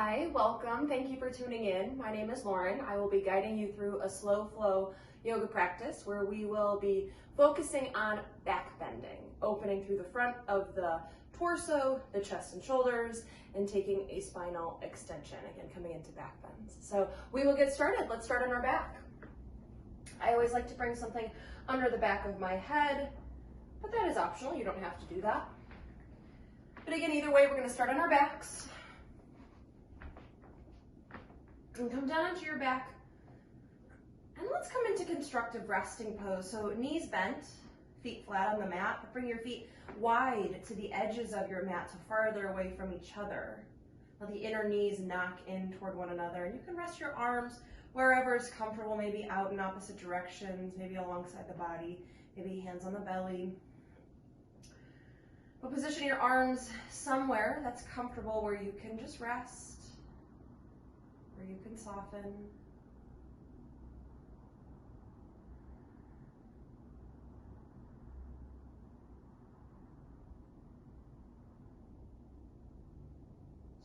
Hi, welcome. Thank you for tuning in. My name is Lauren. I will be guiding you through a slow flow yoga practice where we will be focusing on back bending, opening through the front of the torso, the chest and shoulders, and taking a spinal extension, again, coming into back bends. So we will get started. Let's start on our back. I always like to bring something under the back of my head, but that is optional. You don't have to do that. But again, either way, we're going to start on our backs. And come down onto your back. And let's come into constructive resting pose. So knees bent, feet flat on the mat, but bring your feet wide to the edges of your mat, so farther away from each other. Now the inner knees knock in toward one another, and you can rest your arms wherever is comfortable, maybe out in opposite directions, maybe alongside the body, maybe hands on the belly. But position your arms somewhere that's comfortable where you can just rest, where you can soften.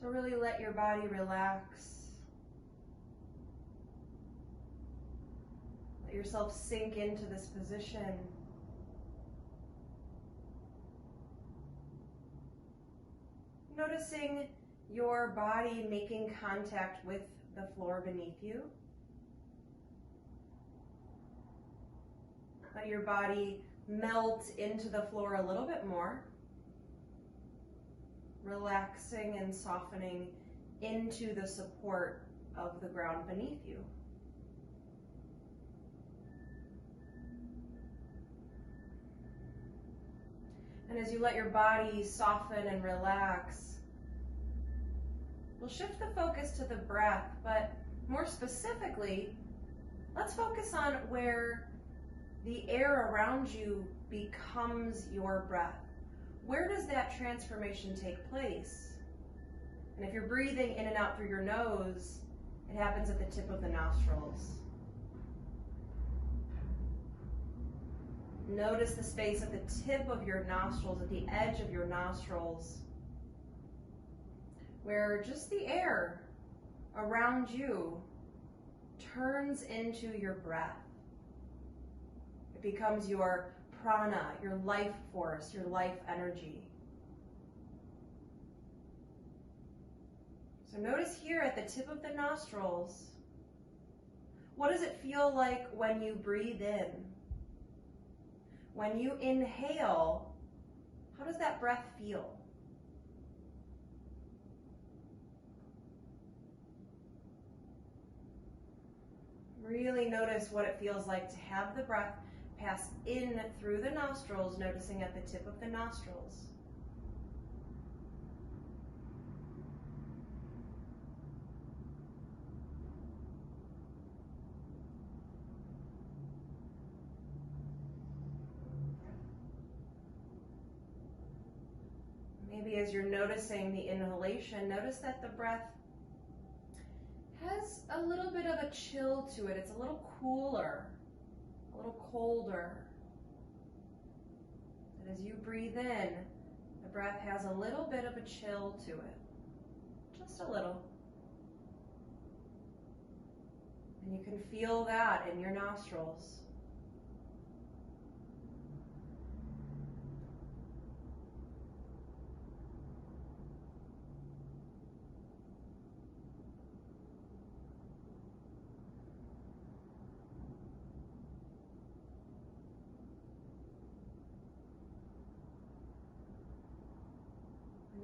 So really let your body relax. Let yourself sink into this position. Noticing your body making contact with the floor beneath you. Let your body melt into the floor a little bit more, relaxing and softening into the support of the ground beneath you. And as you let your body soften and relax, we'll shift the focus to the breath, but more specifically, let's focus on where the air around you becomes your breath. Where does that transformation take place? And if you're breathing in and out through your nose, it happens at the tip of the nostrils. Notice the space at the tip of your nostrils, at the edge of your nostrils, where just the air around you turns into your breath. It becomes your prana, your life force, your life energy. So notice here at the tip of the nostrils, what does it feel like when you breathe in? When you inhale, how does that breath feel? Really notice what it feels like to have the breath pass in through the nostrils, noticing at the tip of the nostrils. Maybe as you're noticing the inhalation, notice that the breath has a little bit of a chill to it. It's a little cooler, a little colder. And as you breathe in, the breath has a little bit of a chill to it, just a little. And you can feel that in your nostrils.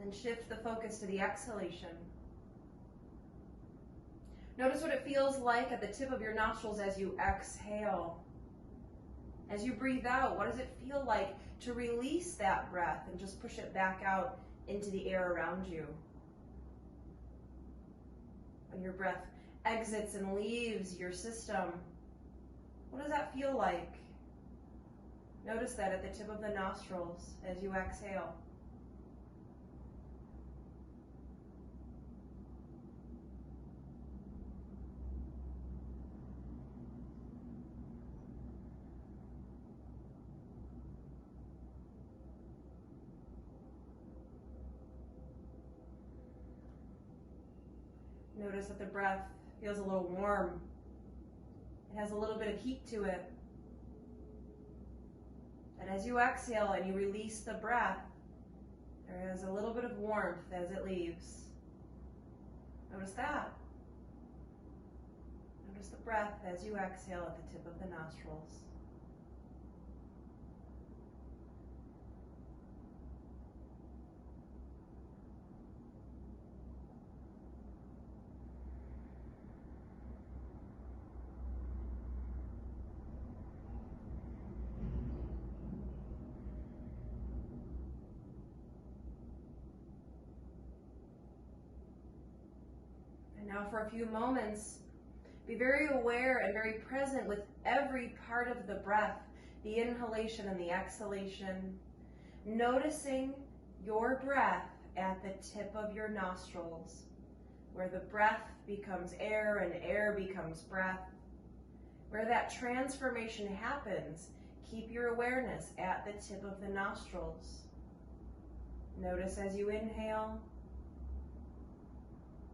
And shift the focus to the exhalation. Notice what it feels like at the tip of your nostrils as you exhale. As you breathe out, what does it feel like to release that breath and just push it back out into the air around you? When your breath exits and leaves your system, what does that feel like? Notice that at the tip of the nostrils as you exhale. Notice that the breath feels a little warm. It has a little bit of heat to it. And as you exhale and you release the breath, there is a little bit of warmth as it leaves. Notice that. Notice the breath as you exhale at the tip of the nostrils. Now for a few moments, be very aware and very present with every part of the breath, the inhalation and the exhalation, noticing your breath at the tip of your nostrils, where the breath becomes air and air becomes breath. Where that transformation happens, keep your awareness at the tip of the nostrils. Notice as you inhale.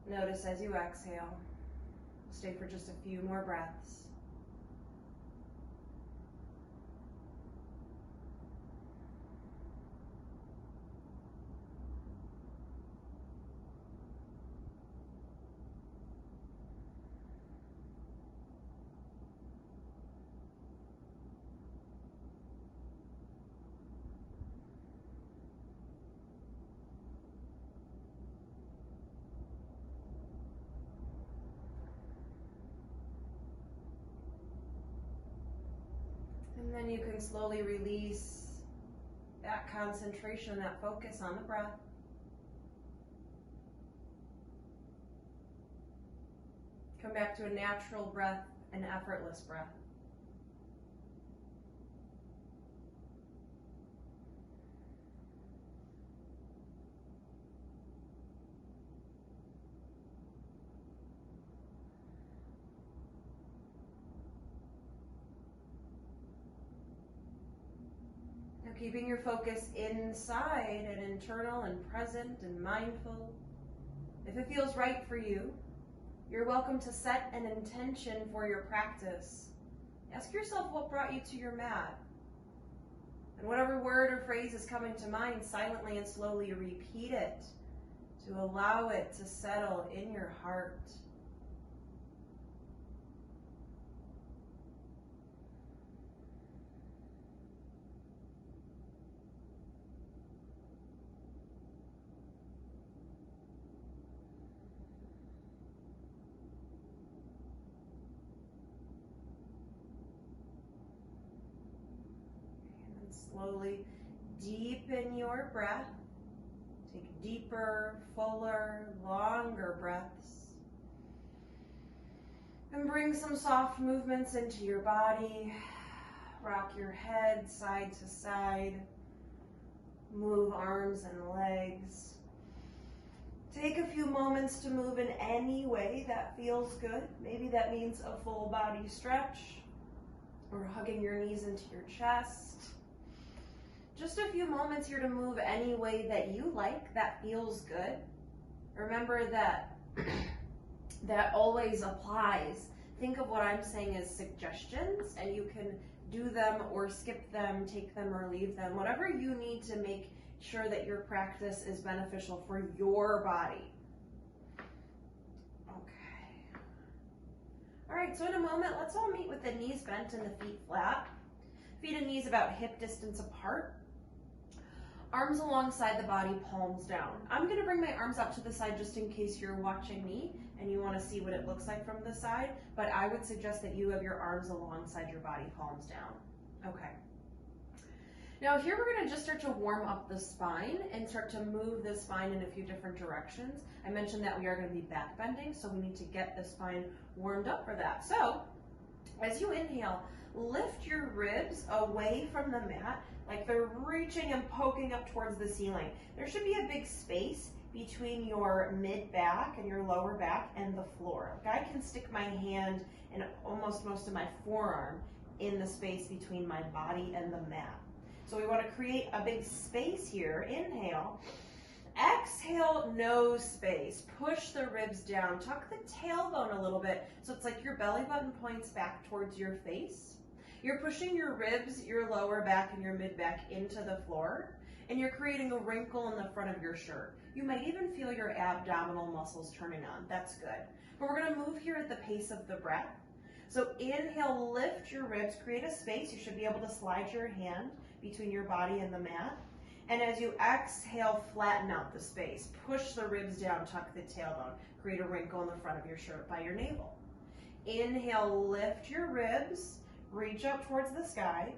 Notice as you exhale. Stay for just a few more breaths. And then you can slowly release that concentration, that focus on the breath. Come back to a natural breath, an effortless breath. Keeping your focus inside and internal and present and mindful. If it feels right for you, you're welcome to set an intention for your practice. Ask yourself what brought you to your mat. And whatever word or phrase is coming to mind, silently and slowly repeat it to allow it to settle in your heart. Slowly deepen your breath. Take deeper, fuller, longer breaths. And bring some soft movements into your body. Rock your head side to side. Move arms and legs. Take a few moments to move in any way that feels good. Maybe that means a full body stretch or hugging your knees into your chest. Just a few moments here to move any way that you like, that feels good. Remember that that always applies. Think of what I'm saying as suggestions, and you can do them or skip them, take them or leave them, whatever you need to make sure that your practice is beneficial for your body. Okay. All right, so in a moment, let's all meet with the knees bent and the feet flat. Feet and knees about hip distance apart. Arms alongside the body, palms down. I'm gonna bring my arms out to the side just in case you're watching me and you wanna see what it looks like from the side, but I would suggest that you have your arms alongside your body, palms down. Okay. Now here we're gonna just start to warm up the spine and start to move the spine in a few different directions. I mentioned that we are gonna be back bending, so we need to get the spine warmed up for that. So, as you inhale, lift your ribs away from the mat like they're reaching and poking up towards the ceiling. There should be a big space between your mid back and your lower back and the floor. Like I can stick my hand and almost most of my forearm in the space between my body and the mat. So we want to create a big space here. Inhale. exhale, nose space. Push the ribs down. Tuck the tailbone a little bit so it's like your belly button points back towards your face. You're pushing your ribs, your lower back, and your mid back into the floor, and you're creating a wrinkle in the front of your shirt. You might even feel your abdominal muscles turning on. That's good. But we're going to move here at the pace of the breath. So inhale, lift your ribs, create a space. You should be able to slide your hand between your body and the mat. And as you exhale, flatten out the space. Push the ribs down, tuck the tailbone. Create a wrinkle in the front of your shirt by your navel. Inhale, lift your ribs, reach up towards the sky.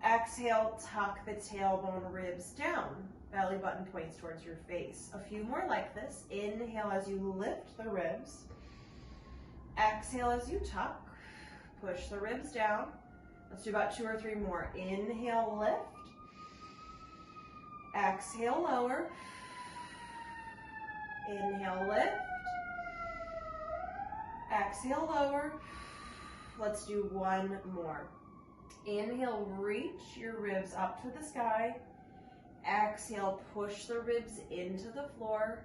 Exhale, tuck the tailbone, ribs down. Belly button points towards your face. A few more like this. Inhale as you lift the ribs. Exhale as you tuck. Push the ribs down. Let's do about 2 or 3 more. Inhale, lift. Exhale, lower. Inhale, lift. Exhale, lower. Let's do 1 more. Inhale, reach your ribs up to the sky. Exhale, push the ribs into the floor.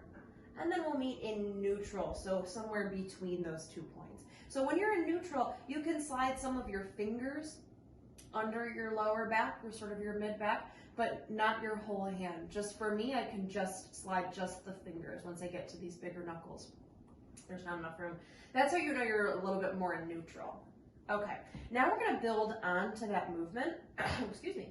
And then we'll meet in neutral, so somewhere between those 2 points. So when you're in neutral, you can slide some of your fingers under your lower back or sort of your mid back, but not your whole hand. Just for me, I can just slide just the fingers once I get to these bigger knuckles. There's not enough room. That's how you know you're a little bit more in neutral. Okay, now we're going to build onto that movement. Excuse me.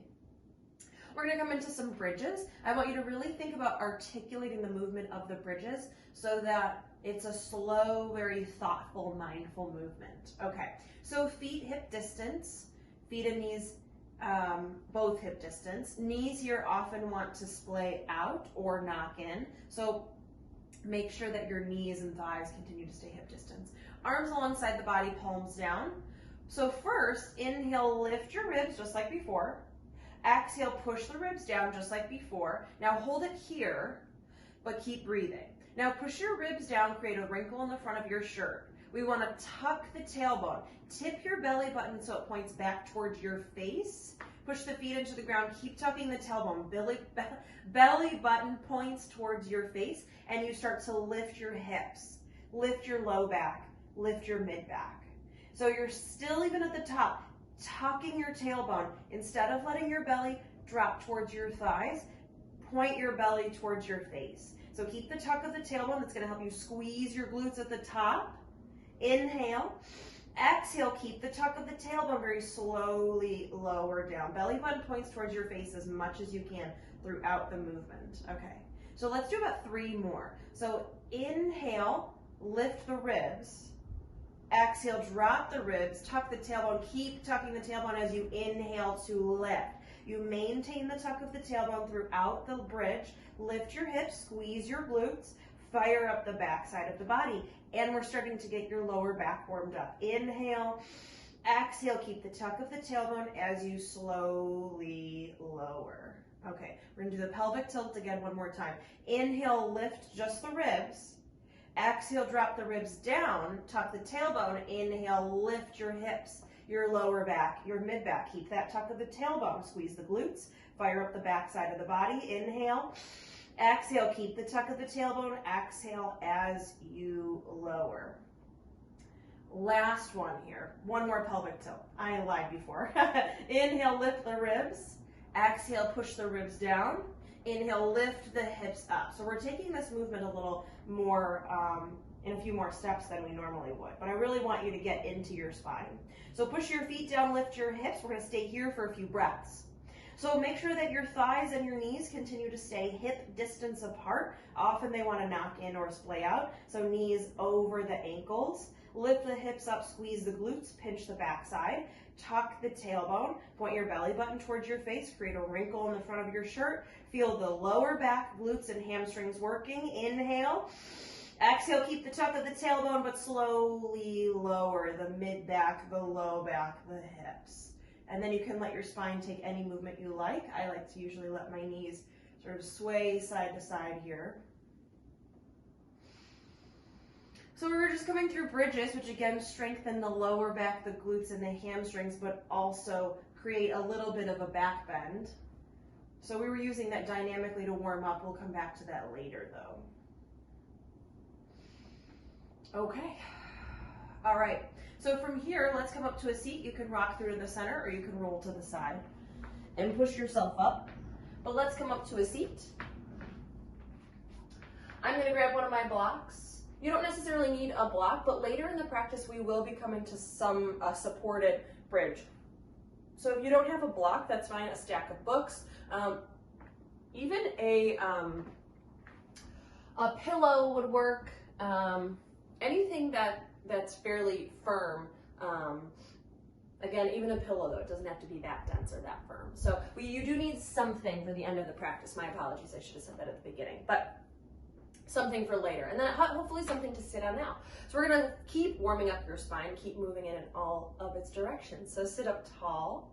We're going to come into some bridges. I want you to really think about articulating the movement of the bridges so that it's a slow, very thoughtful, mindful movement. Okay, so feet hip distance, feet and knees both hip distance. Knees here often want to splay out or knock in, so make sure that your knees and thighs continue to stay hip distance. Arms alongside the body, palms down. So first, inhale, lift your ribs just like before. Exhale, push the ribs down just like before. Now hold it here, but keep breathing. Now push your ribs down, create a wrinkle in the front of your shirt. We want to tuck the tailbone. Tip your belly button so it points back towards your face. Push the feet into the ground. Keep tucking the tailbone. Belly button points towards your face, and you start to lift your hips. Lift your low back. Lift your mid back. So you're still even at the top, tucking your tailbone. Instead of letting your belly drop towards your thighs, point your belly towards your face. So keep the tuck of the tailbone. That's going to help you squeeze your glutes at the top. Inhale. Exhale, keep the tuck of the tailbone, very slowly lower down. Belly button points towards your face as much as you can throughout the movement. Okay, so let's do about 3 more. So inhale, lift the ribs. Exhale, drop the ribs, tuck the tailbone. Keep tucking the tailbone as you inhale to lift. You maintain the tuck of the tailbone throughout the bridge. Lift your hips, squeeze your glutes, fire up the back side of the body. And we're starting to get your lower back warmed up. Inhale, exhale, keep the tuck of the tailbone as you slowly lower. Okay, we're gonna do the pelvic tilt again 1 more time. Inhale, lift just the ribs. Exhale, drop the ribs down, tuck the tailbone. Inhale, lift your hips, your lower back, your mid back. Keep that tuck of the tailbone. Squeeze the glutes, fire up the back side of the body. Inhale, exhale, keep the tuck of the tailbone. Exhale as you lower. Last one here. 1 more pelvic tilt. I lied before. Inhale, lift the ribs. Exhale, push the ribs down. Inhale, lift the hips up. So we're taking this movement a little more, in a few more steps than we normally would. But I really want you to get into your spine. So push your feet down, lift your hips. We're going to stay here for a few breaths. So make sure that your thighs and your knees continue to stay hip distance apart. Often they want to knock in or splay out. So knees over the ankles. Lift the hips up, squeeze the glutes, pinch the backside. Tuck the tailbone, point your belly button towards your face, create a wrinkle in the front of your shirt. Feel the lower back, glutes, and hamstrings working. Inhale. Exhale, keep the tuck of the tailbone, but slowly lower the mid back, the low back, the hips. And then you can let your spine take any movement you like. I like to usually let my knees sort of sway side to side here. So we were just coming through bridges, which again strengthen the lower back, the glutes, and the hamstrings, but also create a little bit of a back bend. So we were using that dynamically to warm up. We'll come back to that later though. Okay. All right. So from here, let's come up to a seat. You can rock through to the center or you can roll to the side and push yourself up. But let's come up to a seat. I'm going to grab one of my blocks. You don't necessarily need a block, but later in the practice, we will be coming to some supported bridge. So if you don't have a block, that's fine, a stack of books. Even a pillow would work. Anything that's fairly firm. Again, even a pillow though, it doesn't have to be that dense or that firm. So you do need something for the end of the practice. My apologies, I should have said that at the beginning, but something for later. And then hopefully something to sit on now. So we're gonna keep warming up your spine, keep moving it in all of its directions. So sit up tall.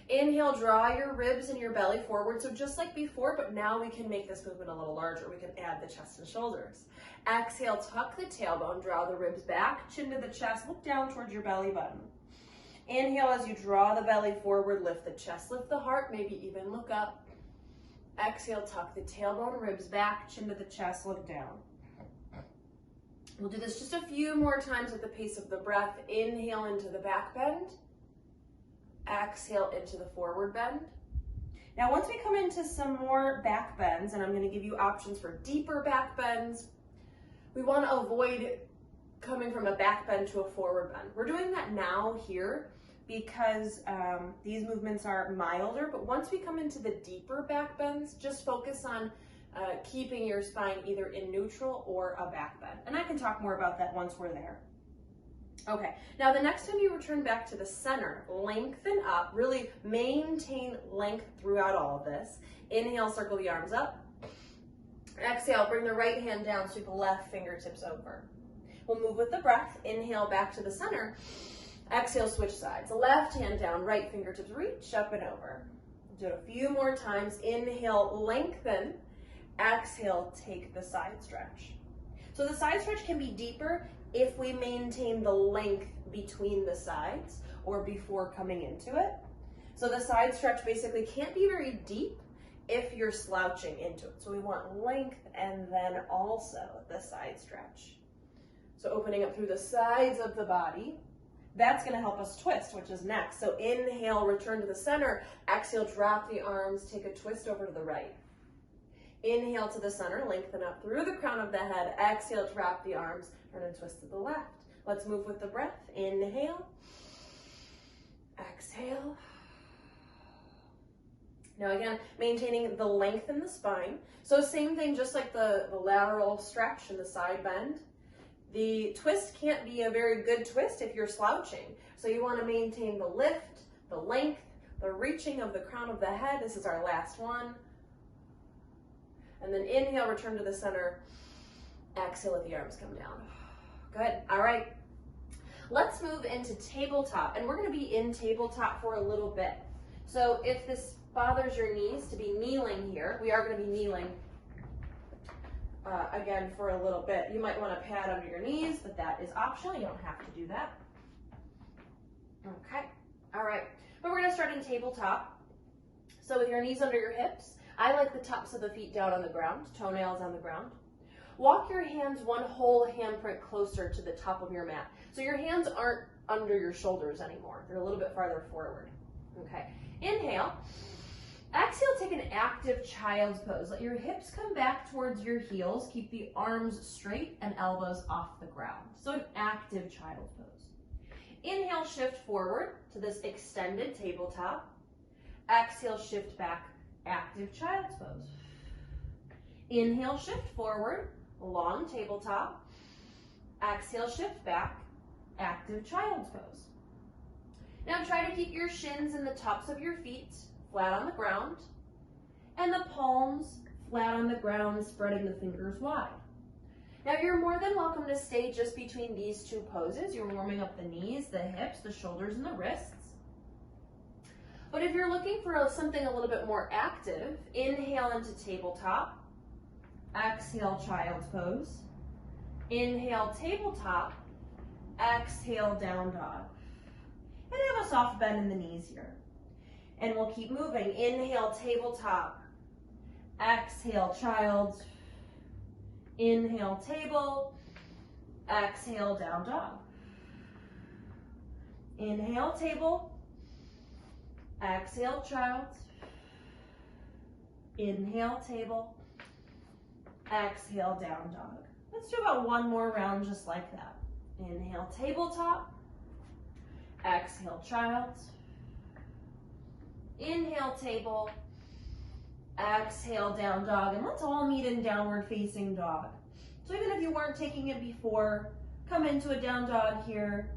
Inhale, draw your ribs and your belly forward. So just like before, but now we can make this movement a little larger. We can add the chest and shoulders. Exhale, tuck the tailbone, draw the ribs back, chin to the chest, look down towards your belly button. Inhale as you draw the belly forward, lift the chest, lift the heart, maybe even look up. Exhale, tuck the tailbone, ribs back, chin to the chest, look down. We'll do this just a few more times at the pace of the breath. Inhale into the back bend. Exhale into the forward bend. Now once we come into some more back bends, and I'm going to give you options for deeper back bends, we want to avoid coming from a back bend to a forward bend. We're doing that now here because these movements are milder, but once we come into the deeper back bends, just focus on keeping your spine either in neutral or a back bend. And I can talk more about that once we're there. Okay, now the next time you return back to the center, lengthen up, really maintain length throughout all of this. Inhale, circle the arms up. Exhale, bring the right hand down, sweep the left fingertips over. We'll move with the breath. Inhale, back to the center. Exhale, switch sides. Left hand down, right fingertips reach up and over. Do it a few more times. Inhale, lengthen. Exhale, take the side stretch. So the side stretch can be deeper if we maintain the length between the sides or before coming into it. So the side stretch basically can't be very deep if you're slouching into it. So we want length and then also the side stretch. So opening up through the sides of the body, that's going to help us twist, which is next. So inhale, return to the center. Exhale, drop the arms, take a twist over to the right. Inhale to the center, lengthen up through the crown of the head. Exhale, drop the arms, turn and twist to the left. Let's move with the breath. Inhale. Exhale. Now again, maintaining the length in the spine. So same thing, just like the lateral stretch and the side bend. The twist can't be a very good twist if you're slouching. So you want to maintain the lift, the length, the reaching of the crown of the head. This is our last one. And then inhale, return to the center. Exhale, let the arms come down. Good. All right. Let's move into tabletop. And we're going to be in tabletop for a little bit. So if this bothers your knees to be kneeling here, we are going to be kneeling again for a little bit. You might want a pad under your knees, but that is optional. You don't have to do that. Okay. All right. But we're going to start in tabletop. So with your knees under your hips, I like the tops of the feet down on the ground, toenails on the ground. Walk your hands one whole handprint closer to the top of your mat. So your hands aren't under your shoulders anymore. They're a little bit farther forward. Okay. Inhale. Exhale, take an active child's pose. Let your hips come back towards your heels. Keep the arms straight and elbows off the ground. So an active child's pose. Inhale, shift forward to this extended tabletop. Exhale, shift back. Active child's pose. Inhale, shift forward, long tabletop. Exhale, shift back, active child's pose. Now try to keep your shins and the tops of your feet flat on the ground and the palms flat on the ground, spreading the fingers wide. Now you're more than welcome to stay just between these two poses. You're warming up the knees, the hips, the shoulders, and the wrists. But if you're looking for something a little bit more active, inhale into tabletop. Exhale, child's pose. Inhale, tabletop. Exhale, down dog. And have a soft bend in the knees here. And we'll keep moving. Inhale, tabletop. Exhale, child. Inhale, table. Exhale, down dog. Inhale, table. Exhale, child. Inhale, table. Exhale, down dog. Let's do about one more round just like that. Inhale, tabletop. Exhale, child. Inhale, table. Exhale, down dog. And let's all meet in downward facing dog. So even if you weren't taking it before, come into a down dog here.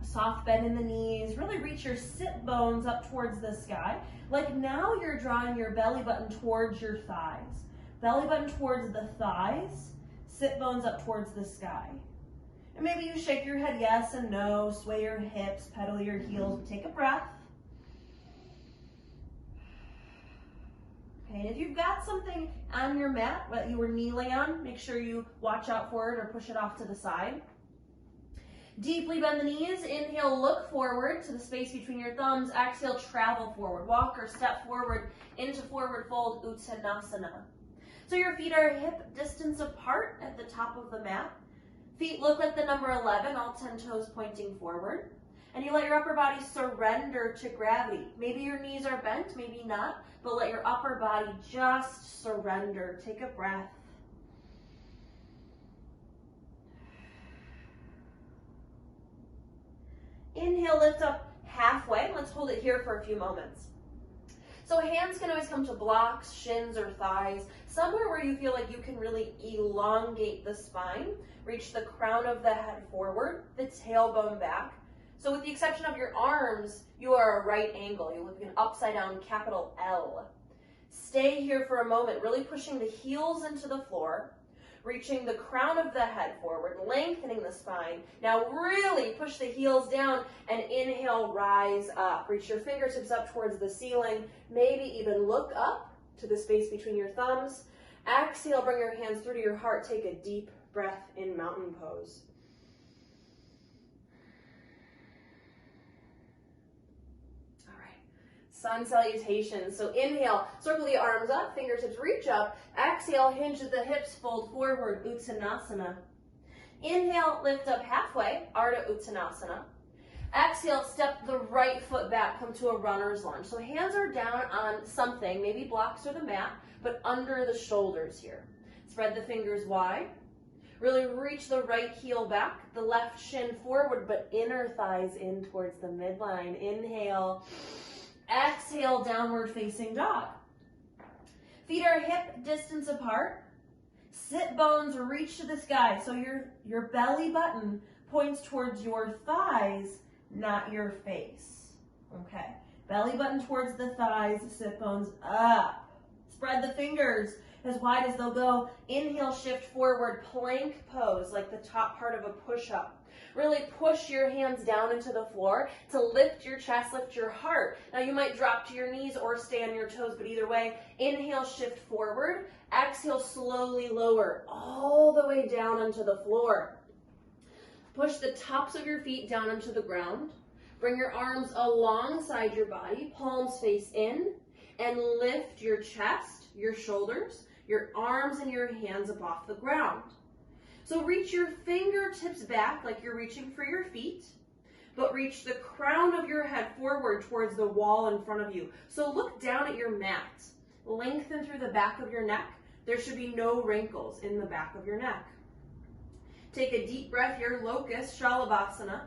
Soft bend in the knees. Really reach your sit bones up towards the sky. Like now you're drawing your belly button towards your thighs. Belly button towards the thighs. Sit bones up towards the sky. And maybe you shake your head yes and no. Sway your hips. Pedal your heels. Take a breath. Okay, and if you've got something on your mat that you were kneeling on, make sure you watch out for it or push it off to the side. Deeply bend the knees. Inhale, look forward to the space between your thumbs. Exhale, travel forward. Walk or step forward into forward fold, Uttanasana. So your feet are hip distance apart at the top of the mat. Feet look like the number 11, all 10 toes pointing forward. And you let your upper body surrender to gravity. Maybe your knees are bent, maybe not, but let your upper body just surrender. Take a breath. Inhale, lift up halfway. Let's hold it here for a few moments. So hands can always come to blocks, shins, or thighs, somewhere where you feel like you can really elongate the spine. Reach the crown of the head forward, the tailbone back. So with the exception of your arms, you are a right angle. You look like an upside down capital L. Stay here for a moment, really pushing the heels into the floor, reaching the crown of the head forward, lengthening the spine. Now really push the heels down and inhale, rise up. Reach your fingertips up towards the ceiling. Maybe even look up to the space between your thumbs. Exhale, bring your hands through to your heart. Take a deep breath in mountain pose. Sun salutation. So inhale, circle the arms up, fingertips reach up. Exhale, hinge at the hips, fold forward, Uttanasana. Inhale, lift up halfway, Ardha Uttanasana. Exhale, step the right foot back, come to a runner's lunge. So hands are down on something, maybe blocks or the mat, but under the shoulders here. Spread the fingers wide. Really reach the right heel back, the left shin forward, but inner thighs in towards the midline. Inhale. Exhale, downward facing dog. Feet are hip distance apart. Sit bones reach to the sky. So your belly button points towards your thighs, not your face. Okay. Belly button towards the thighs, sit bones up. Spread the fingers as wide as they'll go. Inhale, shift forward, plank pose, like the top part of a push-up. Really push your hands down into the floor to lift your chest, lift your heart. Now you might drop to your knees or stay on your toes, but either way, inhale, shift forward. Exhale, slowly lower all the way down onto the floor. Push the tops of your feet down onto the ground. Bring your arms alongside your body, palms face in, and lift your chest, your shoulders, your arms, and your hands up off the ground. So reach your fingertips back like you're reaching for your feet, but reach the crown of your head forward towards the wall in front of you. So look down at your mat. Lengthen through the back of your neck. There should be no wrinkles in the back of your neck. Take a deep breath here, locust, Shalabhasana.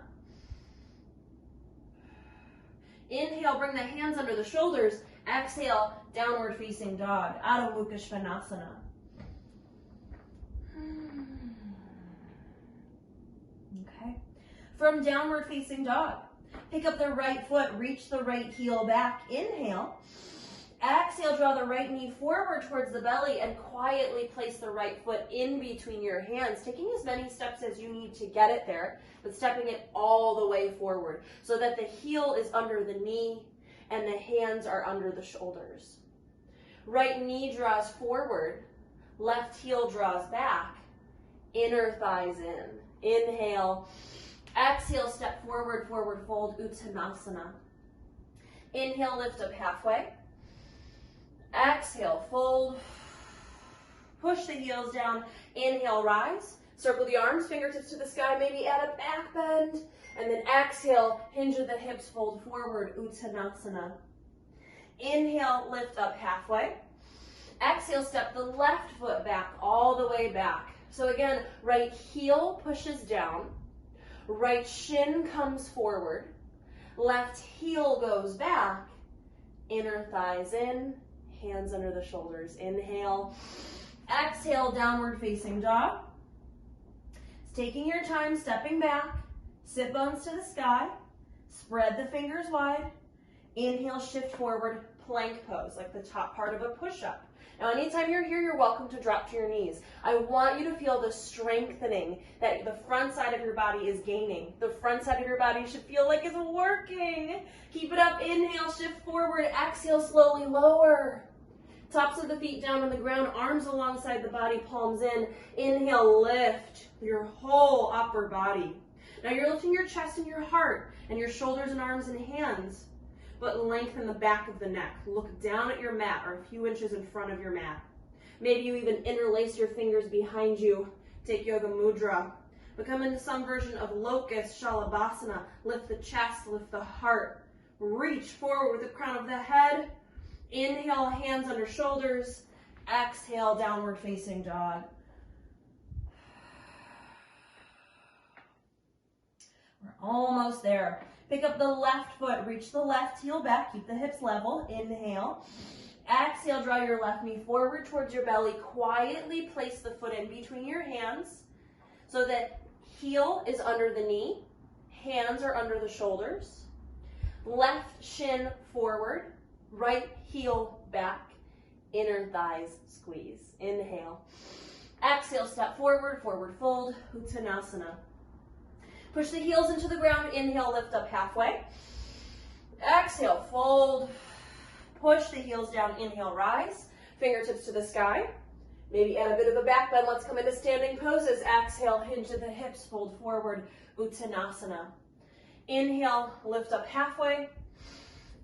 Inhale, bring the hands under the shoulders. Exhale, downward facing dog, Adho Mukha Svanasana. Okay. From downward facing dog, pick up the right foot, reach the right heel back. Inhale. Exhale, draw the right knee forward towards the belly and quietly place the right foot in between your hands, taking as many steps as you need to get it there, but stepping it all the way forward so that the heel is under the knee and the hands are under the shoulders. Right knee draws forward, left heel draws back, inner thighs in. Inhale. Exhale, step forward, forward fold, Uttanasana. Inhale, lift up halfway. Exhale, fold. Push the heels down. Inhale, rise. Circle the arms, fingertips to the sky. Maybe add a back bend. And then exhale, hinge of the hips, fold forward, Uttanasana. Inhale, lift up halfway. Exhale, step the left foot back, all the way back. So again, right heel pushes down. Right shin comes forward. Left heel goes back. Inner thighs in, hands under the shoulders. Inhale. Exhale, downward facing dog. Taking your time, stepping back. Sit bones to the sky. Spread the fingers wide. Inhale, shift forward, plank pose, like the top part of a push-up. Now, anytime you're here, you're welcome to drop to your knees. I want you to feel the strengthening that the front side of your body is gaining. The front side of your body should feel like it's working. Keep it up. Inhale, shift forward. Exhale, slowly lower. Tops of the feet down on the ground, arms alongside the body, palms in. Inhale, lift your whole upper body. Now you're lifting your chest and your heart and your shoulders and arms and hands, but lengthen the back of the neck. Look down at your mat or a few inches in front of your mat. Maybe you even interlace your fingers behind you. Take Yoga Mudra. Become into some version of Locust, Shalabhasana. Lift the chest, lift the heart. Reach forward with the crown of the head. Inhale, hands under shoulders. Exhale, downward facing dog. We're almost there. Pick up the left foot, reach the left heel back, keep the hips level. Inhale. Exhale, draw your left knee forward towards your belly. Quietly place the foot in between your hands so that heel is under the knee, hands are under the shoulders. Left shin forward, right heel back, inner thighs squeeze. Inhale. Exhale, step forward, forward fold, Uttanasana. Push the heels into the ground. Inhale, lift up halfway. Exhale, fold. Push the heels down. Inhale, rise. Fingertips to the sky. Maybe add a bit of a back bend. Let's come into standing poses. Exhale, hinge at the hips, fold forward, Uttanasana. Inhale, lift up halfway.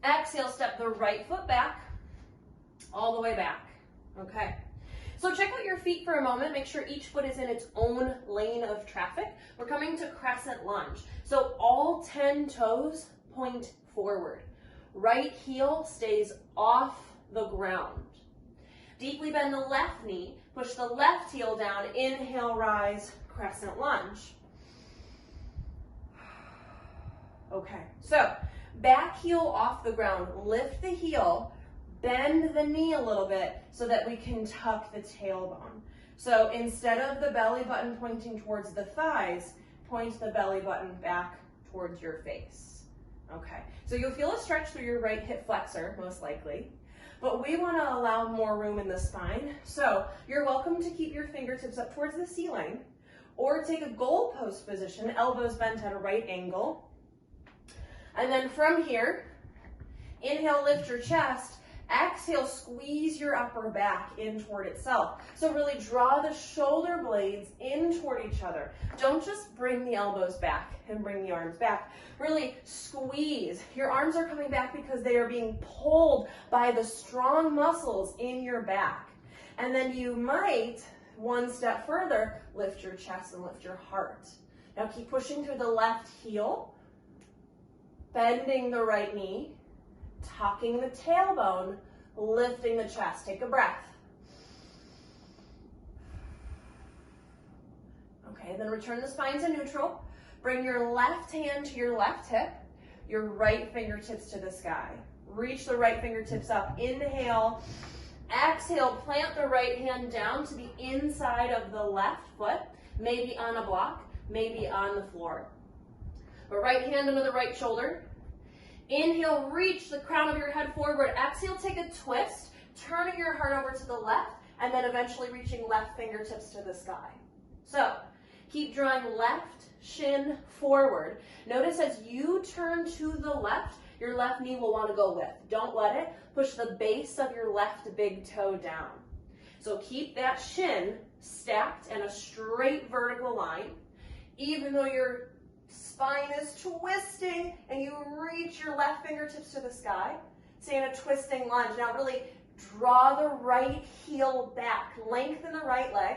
Exhale, step the right foot back, all the way back. Okay. So check out your feet for a moment. Make sure each foot is in its own lane of traffic. We're coming to crescent lunge. So all 10 toes point forward. Right heel stays off the ground. Deeply bend the left knee. Push the left heel down. Inhale, rise, crescent lunge. Okay, so back heel off the ground. Lift the heel. Bend the knee a little bit so that we can tuck the tailbone. So instead of the belly button pointing towards the thighs, point the belly button back towards your face. Okay, so you'll feel a stretch through your right hip flexor, most likely, but we want to allow more room in the spine. So you're welcome to keep your fingertips up towards the ceiling or take a goalpost position, elbows bent at a right angle. And then from here, inhale, lift your chest. Exhale, squeeze your upper back in toward itself. So really draw the shoulder blades in toward each other. Don't just bring the elbows back and bring the arms back. Really squeeze. Your arms are coming back because they are being pulled by the strong muscles in your back. And then you might, one step further, lift your chest and lift your heart. Now keep pushing through the left heel, bending the right knee, tucking the tailbone, lifting the chest. Take a breath. Okay, then return the spine to neutral. Bring your left hand to your left hip, your right fingertips to the sky. Reach the right fingertips up. Inhale. Exhale, plant the right hand down to the inside of the left foot, maybe on a block, maybe on the floor. But right hand under the right shoulder. Inhale, reach the crown of your head forward. Exhale, take a twist, turning your heart over to the left, and then eventually reaching left fingertips to the sky. So keep drawing left shin forward. Notice as you turn to the left, your left knee will want to go with. Don't let it. Push the base of your left big toe down. So keep that shin stacked in a straight vertical line, even though your spine is twisting and you reach your left fingertips to the sky. Stay in a twisting lunge. Now really Draw the right heel back. Lengthen the right leg.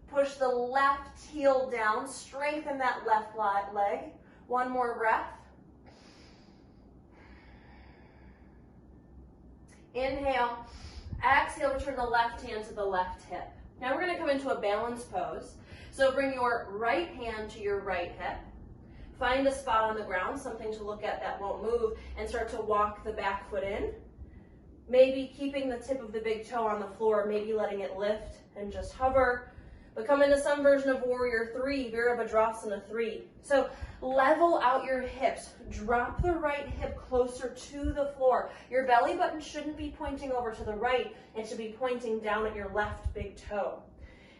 Push the left heel down. Strengthen that left leg. One more breath. Inhale. Exhale, return the left hand to the left hip. Now we're going to come into a balanced pose. So bring your right hand to your right hip. Find a spot on the ground, something to look at that won't move, and start to walk the back foot in. Maybe keeping the tip of the big toe on the floor, maybe letting it lift and just hover. But come into some version of Warrior 3, Virabhadrasana 3. So level out your hips. Drop the right hip closer to the floor. Your belly button shouldn't be pointing over to the right. It should be pointing down at your left big toe.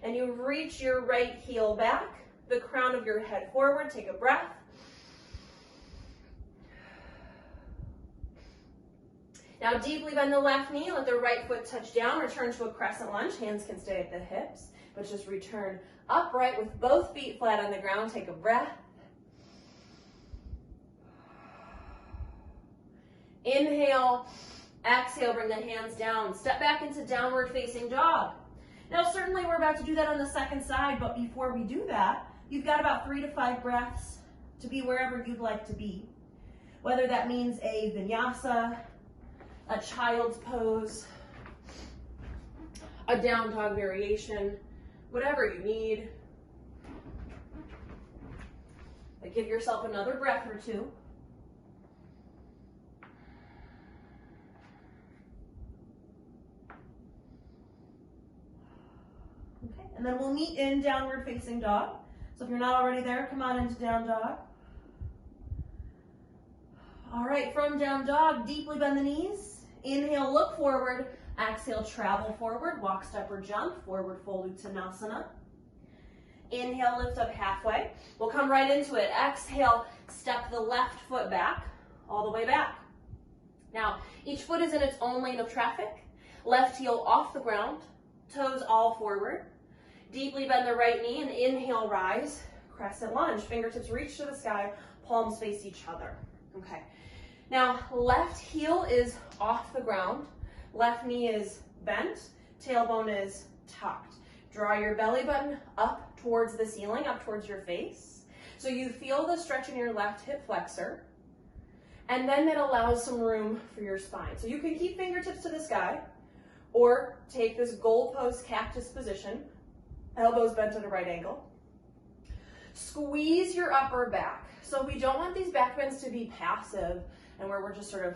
And you reach your right heel back, the crown of your head forward. Take a breath. Now deeply bend the left knee. Let the right foot touch down. Return to a crescent lunge. Hands can stay at the hips. But just return upright with both feet flat on the ground. Take a breath. Inhale, exhale, bring the hands down. Step back into downward facing dog. Now certainly we're about to do that on the second side, but before we do that, you've got about 3 to 5 breaths to be wherever you'd like to be. Whether that means a vinyasa, a child's pose, a down dog variation, whatever you need. But give yourself another breath or two. Okay, and then we'll meet in downward facing dog. So if you're not already there, come on into down dog. All right, from down dog, deeply bend the knees. Inhale, look forward. Exhale, travel forward, walk, step, or jump, forward fold Uttanasana. Inhale, lift up halfway. We'll come right into it. Exhale, step the left foot back, all the way back. Now, each foot is in its own lane of traffic. Left heel off the ground, toes all forward. Deeply bend the right knee and inhale, rise, crescent lunge. Fingertips reach to the sky, palms face each other. Okay. Now, left heel is off the ground. Left knee is bent, tailbone is tucked. Draw your belly button up towards the ceiling, up towards your face. So you feel the stretch in your left hip flexor, and then that allows some room for your spine. So you can keep fingertips to the sky, or take this goalpost cactus position, elbows bent at a right angle. Squeeze your upper back. So we don't want these back bends to be passive and where we're just sort of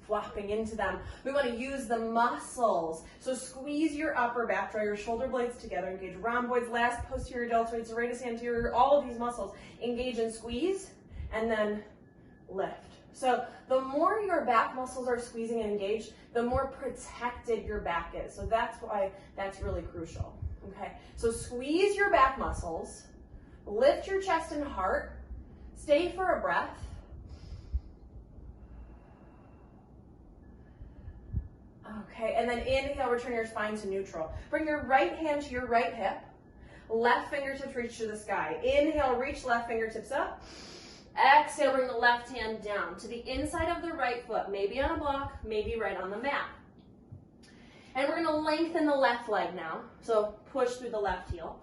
flopping into them. We want to use the muscles. So squeeze your upper back, draw your shoulder blades together, engage rhomboids, last posterior deltoid, serratus anterior, all of these muscles. Engage and squeeze, and then lift. So the more your back muscles are squeezing and engaged, the more protected your back is. So that's why that's really crucial. Okay, so squeeze your back muscles, lift your chest and heart, stay for a breath. Okay, and then inhale, return your spine to neutral. Bring your right hand to your right hip. Left fingertips reach to the sky. Inhale, reach left fingertips up. Exhale, bring the left hand down to the inside of the right foot, maybe on a block, maybe right on the mat. And we're gonna lengthen the left leg now. So push through the left heel.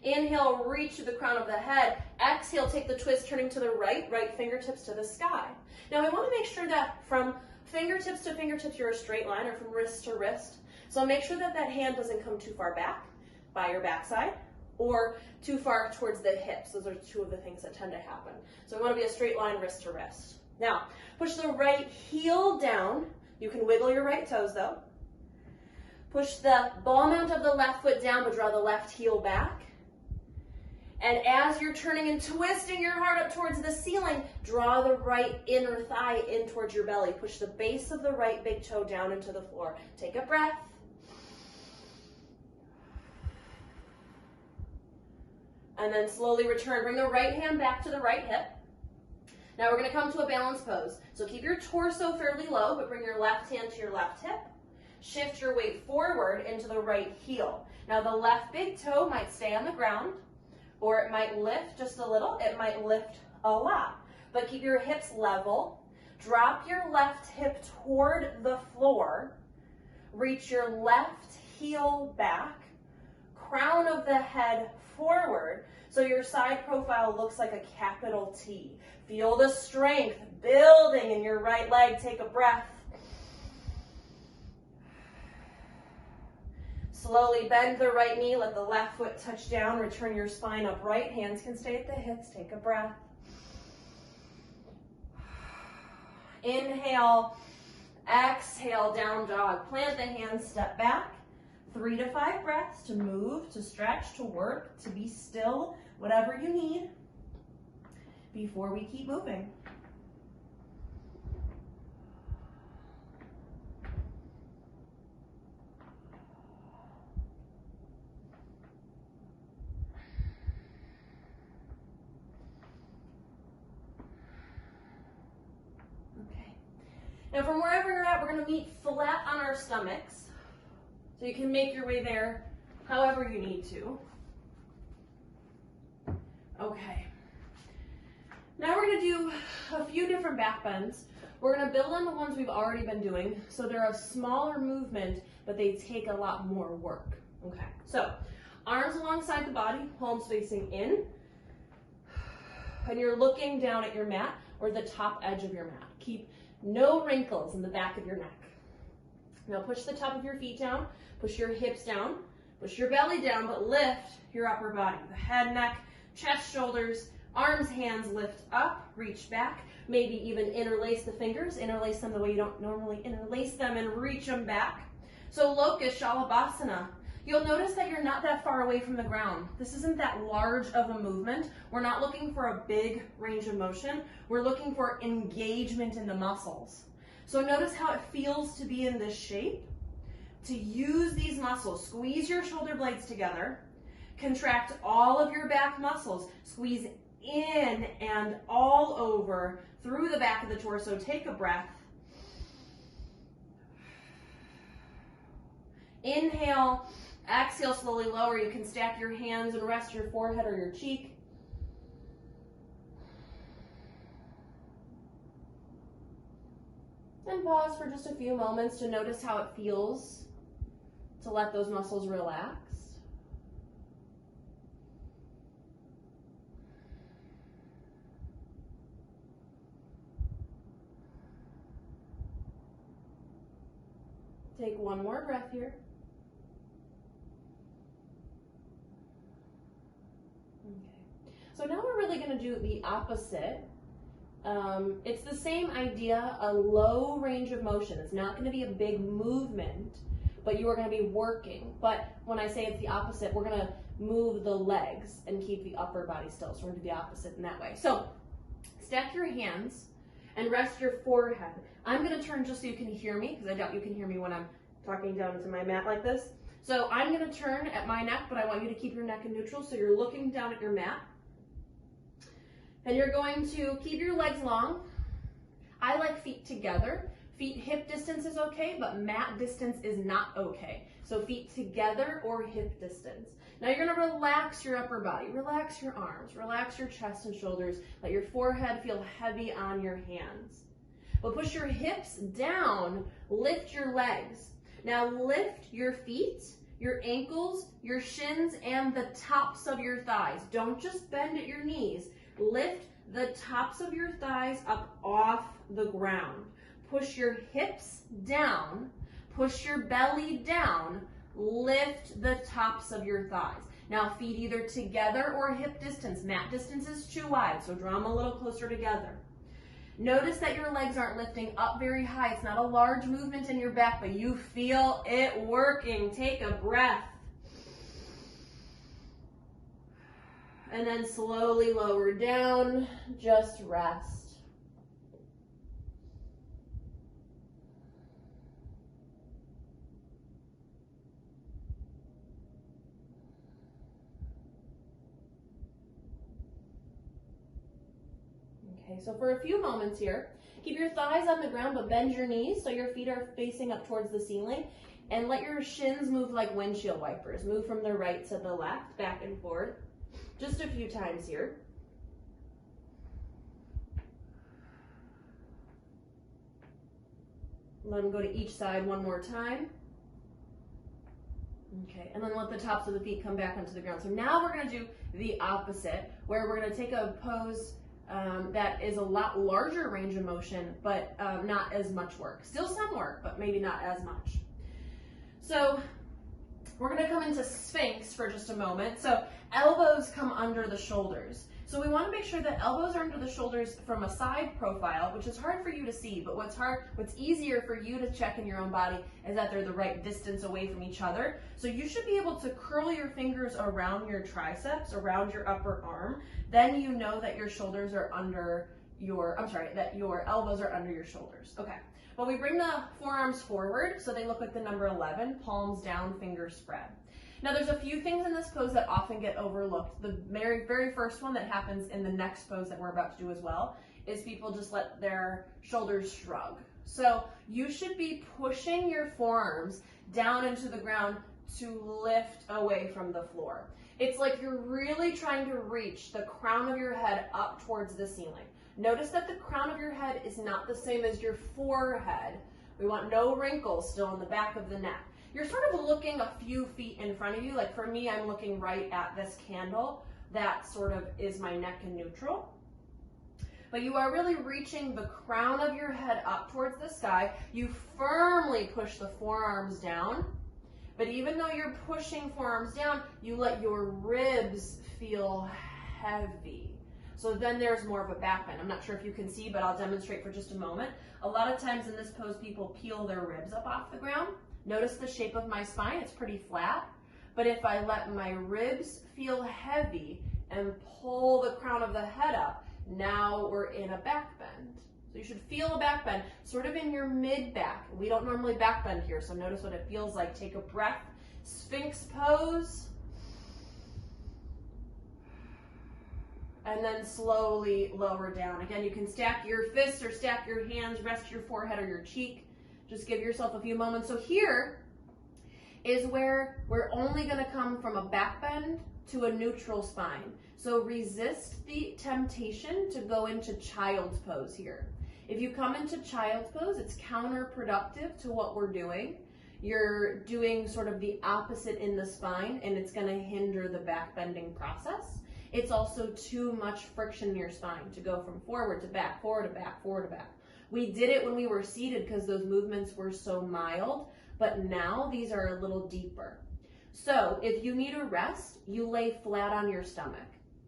Inhale, reach to the crown of the head. Exhale, take the twist, turning to the right, right fingertips to the sky. Now I wanna make sure that from fingertips to fingertips, you're a straight line, or from wrist to wrist. So make sure that that hand doesn't come too far back by your backside or too far towards the hips. Those are two of the things that tend to happen. So we want to be a straight line wrist to wrist. Now, push the right heel down. You can wiggle your right toes though. Push the ball mount of the left foot down, but draw the left heel back. And as you're turning and twisting your heart up towards the ceiling, draw the right inner thigh in towards your belly. Push the base of the right big toe down into the floor. Take a breath. And then slowly return. Bring the right hand back to the right hip. Now we're going to come to a balanced pose. So keep your torso fairly low, but bring your left hand to your left hip. Shift your weight forward into the right heel. Now the left big toe might stay on the ground, or it might lift just a little, it might lift a lot. But keep your hips level. Drop your left hip toward the floor. Reach your left heel back, crown of the head forward, so your side profile looks like a capital T. Feel the strength building in your right leg. Take a breath. Slowly bend the right knee, let the left foot touch down, return your spine upright. Hands can stay at the hips. Take a breath. Inhale, exhale, down dog. Plant the hands, step back. 3 to 5 breaths to move, to stretch, to work, to be still, whatever you need before we keep moving. Okay. Now from wherever you're at, we're going to meet flat on our stomachs. So you can make your way there however you need to. Okay. Now we're going to do a few different back bends. We're going to build on the ones we've already been doing. So they're a smaller movement, but they take a lot more work. Okay. So arms alongside the body, palms facing in. And you're looking down at your mat or the top edge of your mat. Keep no wrinkles in the back of your neck. Now push the top of your feet down, push your hips down, push your belly down, but lift your upper body. The head, neck, chest, shoulders, arms, hands lift up, reach back, maybe even interlace the fingers, interlace them the way you don't normally interlace them and reach them back. So locust, shalabhasana. You'll notice that you're not that far away from the ground. This isn't that large of a movement. We're not looking for a big range of motion. We're looking for engagement in the muscles. So notice how it feels to be in this shape. To use these muscles, squeeze your shoulder blades together, contract all of your back muscles, squeeze in and all over through the back of the torso. Take a breath. Inhale, exhale, slowly lower. You can stack your hands and rest your forehead or your cheek. And pause for just a few moments to notice how it feels to let those muscles relax. Take one more breath here. Okay. So now we're really going to do the opposite. It's the same idea, a low range of motion. It's not going to be a big movement, but you are going to be working. But when I say it's the opposite, we're going to move the legs and keep the upper body still. So we're going to do the opposite in that way. So stack your hands and rest your forehead. I'm going to turn just so you can hear me, because I doubt you can hear me when I'm talking down into my mat like this. So I'm going to turn at my neck, but I want you to keep your neck in neutral. So you're looking down at your mat. And you're going to keep your legs long. I like feet together. Feet hip distance is okay, but mat distance is not okay. So feet together or hip distance. Now you're going to relax your upper body. Relax your arms. Relax your chest and shoulders. Let your forehead feel heavy on your hands. But push your hips down. Lift your legs. Now lift your feet, your ankles, your shins, and the tops of your thighs. Don't just bend at your knees. Lift the tops of your thighs up off the ground. Push your hips down. Push your belly down. Lift the tops of your thighs. Now feet either together or hip distance. Mat distance is too wide, so draw them a little closer together. Notice that your legs aren't lifting up very high. It's not a large movement in your back, but you feel it working. Take a breath. And then slowly lower down, just rest. Okay, so for a few moments here, keep your thighs on the ground, but bend your knees so your feet are facing up towards the ceiling. And let your shins move like windshield wipers. Move from the right to the left, back and forth. Just a few times here. Let them go to each side one more time. Okay, and then let the tops of the feet come back onto the ground. So now we're going to do the opposite, where we're going to take a pose that is a lot larger range of motion, but not as much work. Still some work, but maybe not as much. So we're going to come into Sphinx for just a moment. So elbows come under the shoulders. So we want to make sure that elbows are under the shoulders from a side profile, which is hard for you to see, but what's easier for you to check in your own body is that they're the right distance away from each other. So you should be able to curl your fingers around your triceps, around your upper arm. Then you know that your shoulders are under that your elbows are under your shoulders. Okay. Well, we bring the forearms forward so they look like the number 11, palms down, fingers spread. Now there's a few things in this pose that often get overlooked. The very first one that happens in the next pose that we're about to do as well is people just let their shoulders shrug. So you should be pushing your forearms down into the ground to lift away from the floor. It's like you're really trying to reach the crown of your head up towards the ceiling. Notice that the crown of your head is not the same as your forehead. We want no wrinkles still in the back of the neck. You're sort of looking a few feet in front of you. Like for me, I'm looking right at this candle. That sort of is my neck in neutral. But you are really reaching the crown of your head up towards the sky. You firmly push the forearms down. But even though you're pushing forearms down, you let your ribs feel heavy. So then there's more of a back bend. I'm not sure if you can see, but I'll demonstrate for just a moment. A lot of times in this pose, people peel their ribs up off the ground. Notice the shape of my spine, it's pretty flat. But if I let my ribs feel heavy and pull the crown of the head up, now we're in a back bend. So you should feel a back bend, sort of in your mid-back. We don't normally back bend here, so notice what it feels like. Take a breath, Sphinx pose. And then slowly lower down. Again, you can stack your fists or stack your hands, rest your forehead or your cheek. Just give yourself a few moments. So here is where we're only going to come from a back bend to a neutral spine. So resist the temptation to go into child's pose here. If you come into child's pose, it's counterproductive to what we're doing. You're doing sort of the opposite in the spine, and it's going to hinder the back bending process. It's also too much friction in your spine to go from forward to back, forward to back, forward to back. We did it when we were seated because those movements were so mild, but now these are a little deeper. So if you need a rest, you lay flat on your stomach.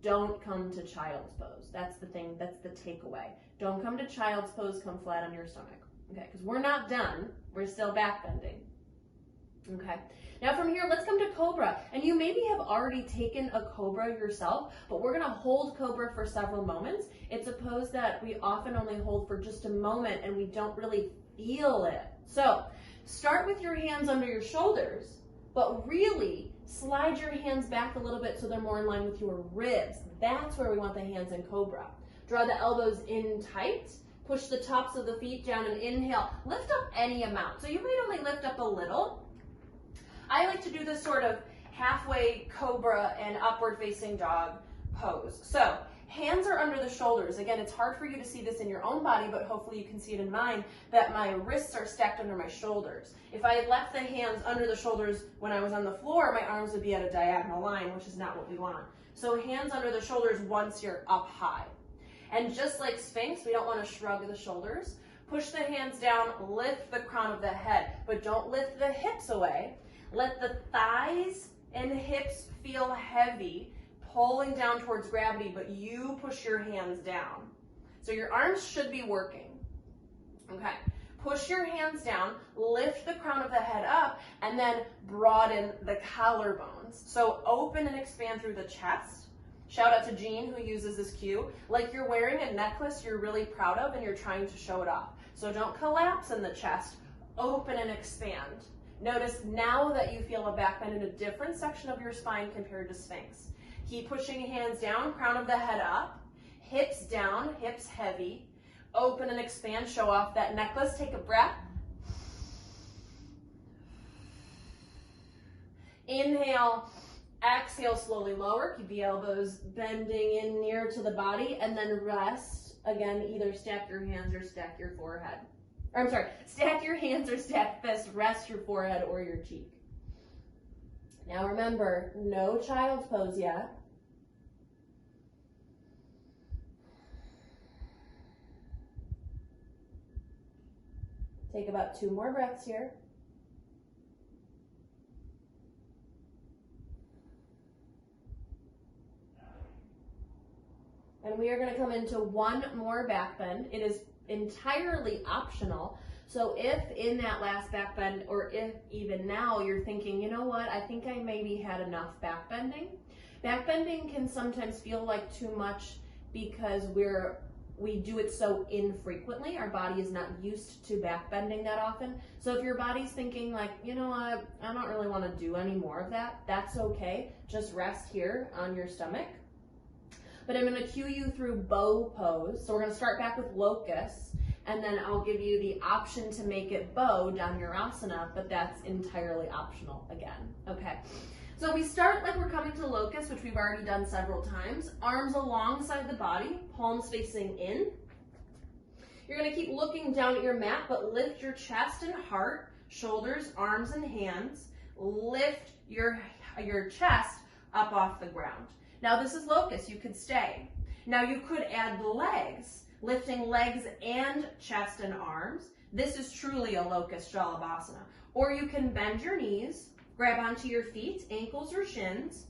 Don't come to child's pose. That's the thing, that's the takeaway. Don't come to child's pose, come flat on your stomach. Okay, because we're not done, we're still back bending. Okay, now from here, let's come to Cobra. And you maybe have already taken a Cobra yourself, but we're gonna hold Cobra for several moments. It's a pose that we often only hold for just a moment and we don't really feel it. So start with your hands under your shoulders, but really slide your hands back a little bit so they're more in line with your ribs. That's where we want the hands in Cobra. Draw the elbows in tight. Push the tops of the feet down and inhale. Lift up any amount. So you might only lift up a little. I like to do this sort of halfway Cobra and upward facing dog pose. So hands are under the shoulders. Again, it's hard for you to see this in your own body, but hopefully you can see it in mine, that my wrists are stacked under my shoulders. If I left the hands under the shoulders when I was on the floor, my arms would be at a diagonal line, which is not what we want. So hands under the shoulders once you're up high. And just like Sphinx, we don't want to shrug the shoulders. Push the hands down, lift the crown of the head, but don't lift the hips away. Let the thighs and hips feel heavy, pulling down towards gravity, but you push your hands down. So your arms should be working. Okay, push your hands down, lift the crown of the head up, and then broaden the collarbones. So open and expand through the chest. Shout out to Jean who uses this cue. Like you're wearing a necklace you're really proud of and you're trying to show it off. So don't collapse in the chest, open and expand. Notice now that you feel a back bend in a different section of your spine compared to Sphinx. Keep pushing hands down, crown of the head up, hips down, hips heavy. Open and expand, show off that necklace. Take a breath. Inhale, exhale, slowly lower. Keep the elbows bending in near to the body, and then rest. Again, either stack your hands or stack your forehead. Or, I'm sorry, stack your hands or stack fists, rest your forehead or your cheek. Now remember, no child's pose yet. Take about 2 more breaths here. And we are going to come into 1 more back bend. It is entirely optional. So if in that last back bend, or if even now you're thinking, you know what, I think I maybe had enough back bending. Back bending can sometimes feel like too much because we do it so infrequently. Our body is not used to back bending that often. So if your body's thinking like, you know what, I don't really want to do any more of that, that's okay. Just rest here on your stomach. But I'm going to cue you through bow pose. So we're going to start back with locust, and then I'll give you the option to make it bow dhanurasana, but that's entirely optional again. Okay. So we start like we're coming to locust, which we've already done several times. Arms alongside the body, palms facing in. You're going to keep looking down at your mat, but lift your chest and heart, shoulders, arms, and hands. Lift your chest up off the ground. Now this is locust, you could stay. Now you could add legs, lifting legs and chest and arms. This is truly a locust shalabhasana. Or you can bend your knees, grab onto your feet, ankles or shins,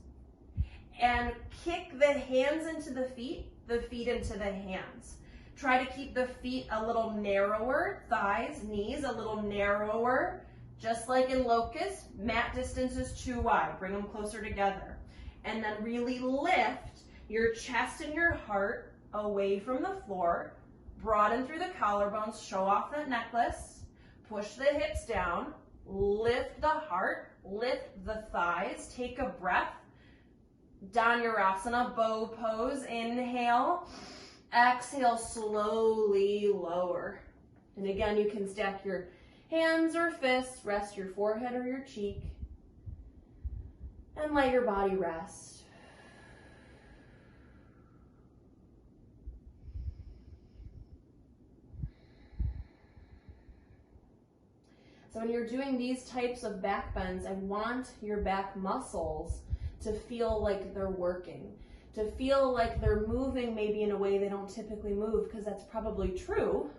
and kick the hands into the feet into the hands. Try to keep the feet a little narrower, thighs, knees a little narrower. Just like in locust, mat distance is too wide. Bring them closer together. And then really lift your chest and your heart away from the floor. Broaden through the collarbones, show off that necklace. Push the hips down, lift the heart, lift the thighs. Take a breath. Dhanurasana, bow pose. Inhale. Exhale, slowly lower. And again, you can stack your hands or fists, rest your forehead or your cheek, and let your body rest. So when you're doing these types of back bends, I want your back muscles to feel like they're working, to feel like they're moving maybe in a way they don't typically move, because that's probably true.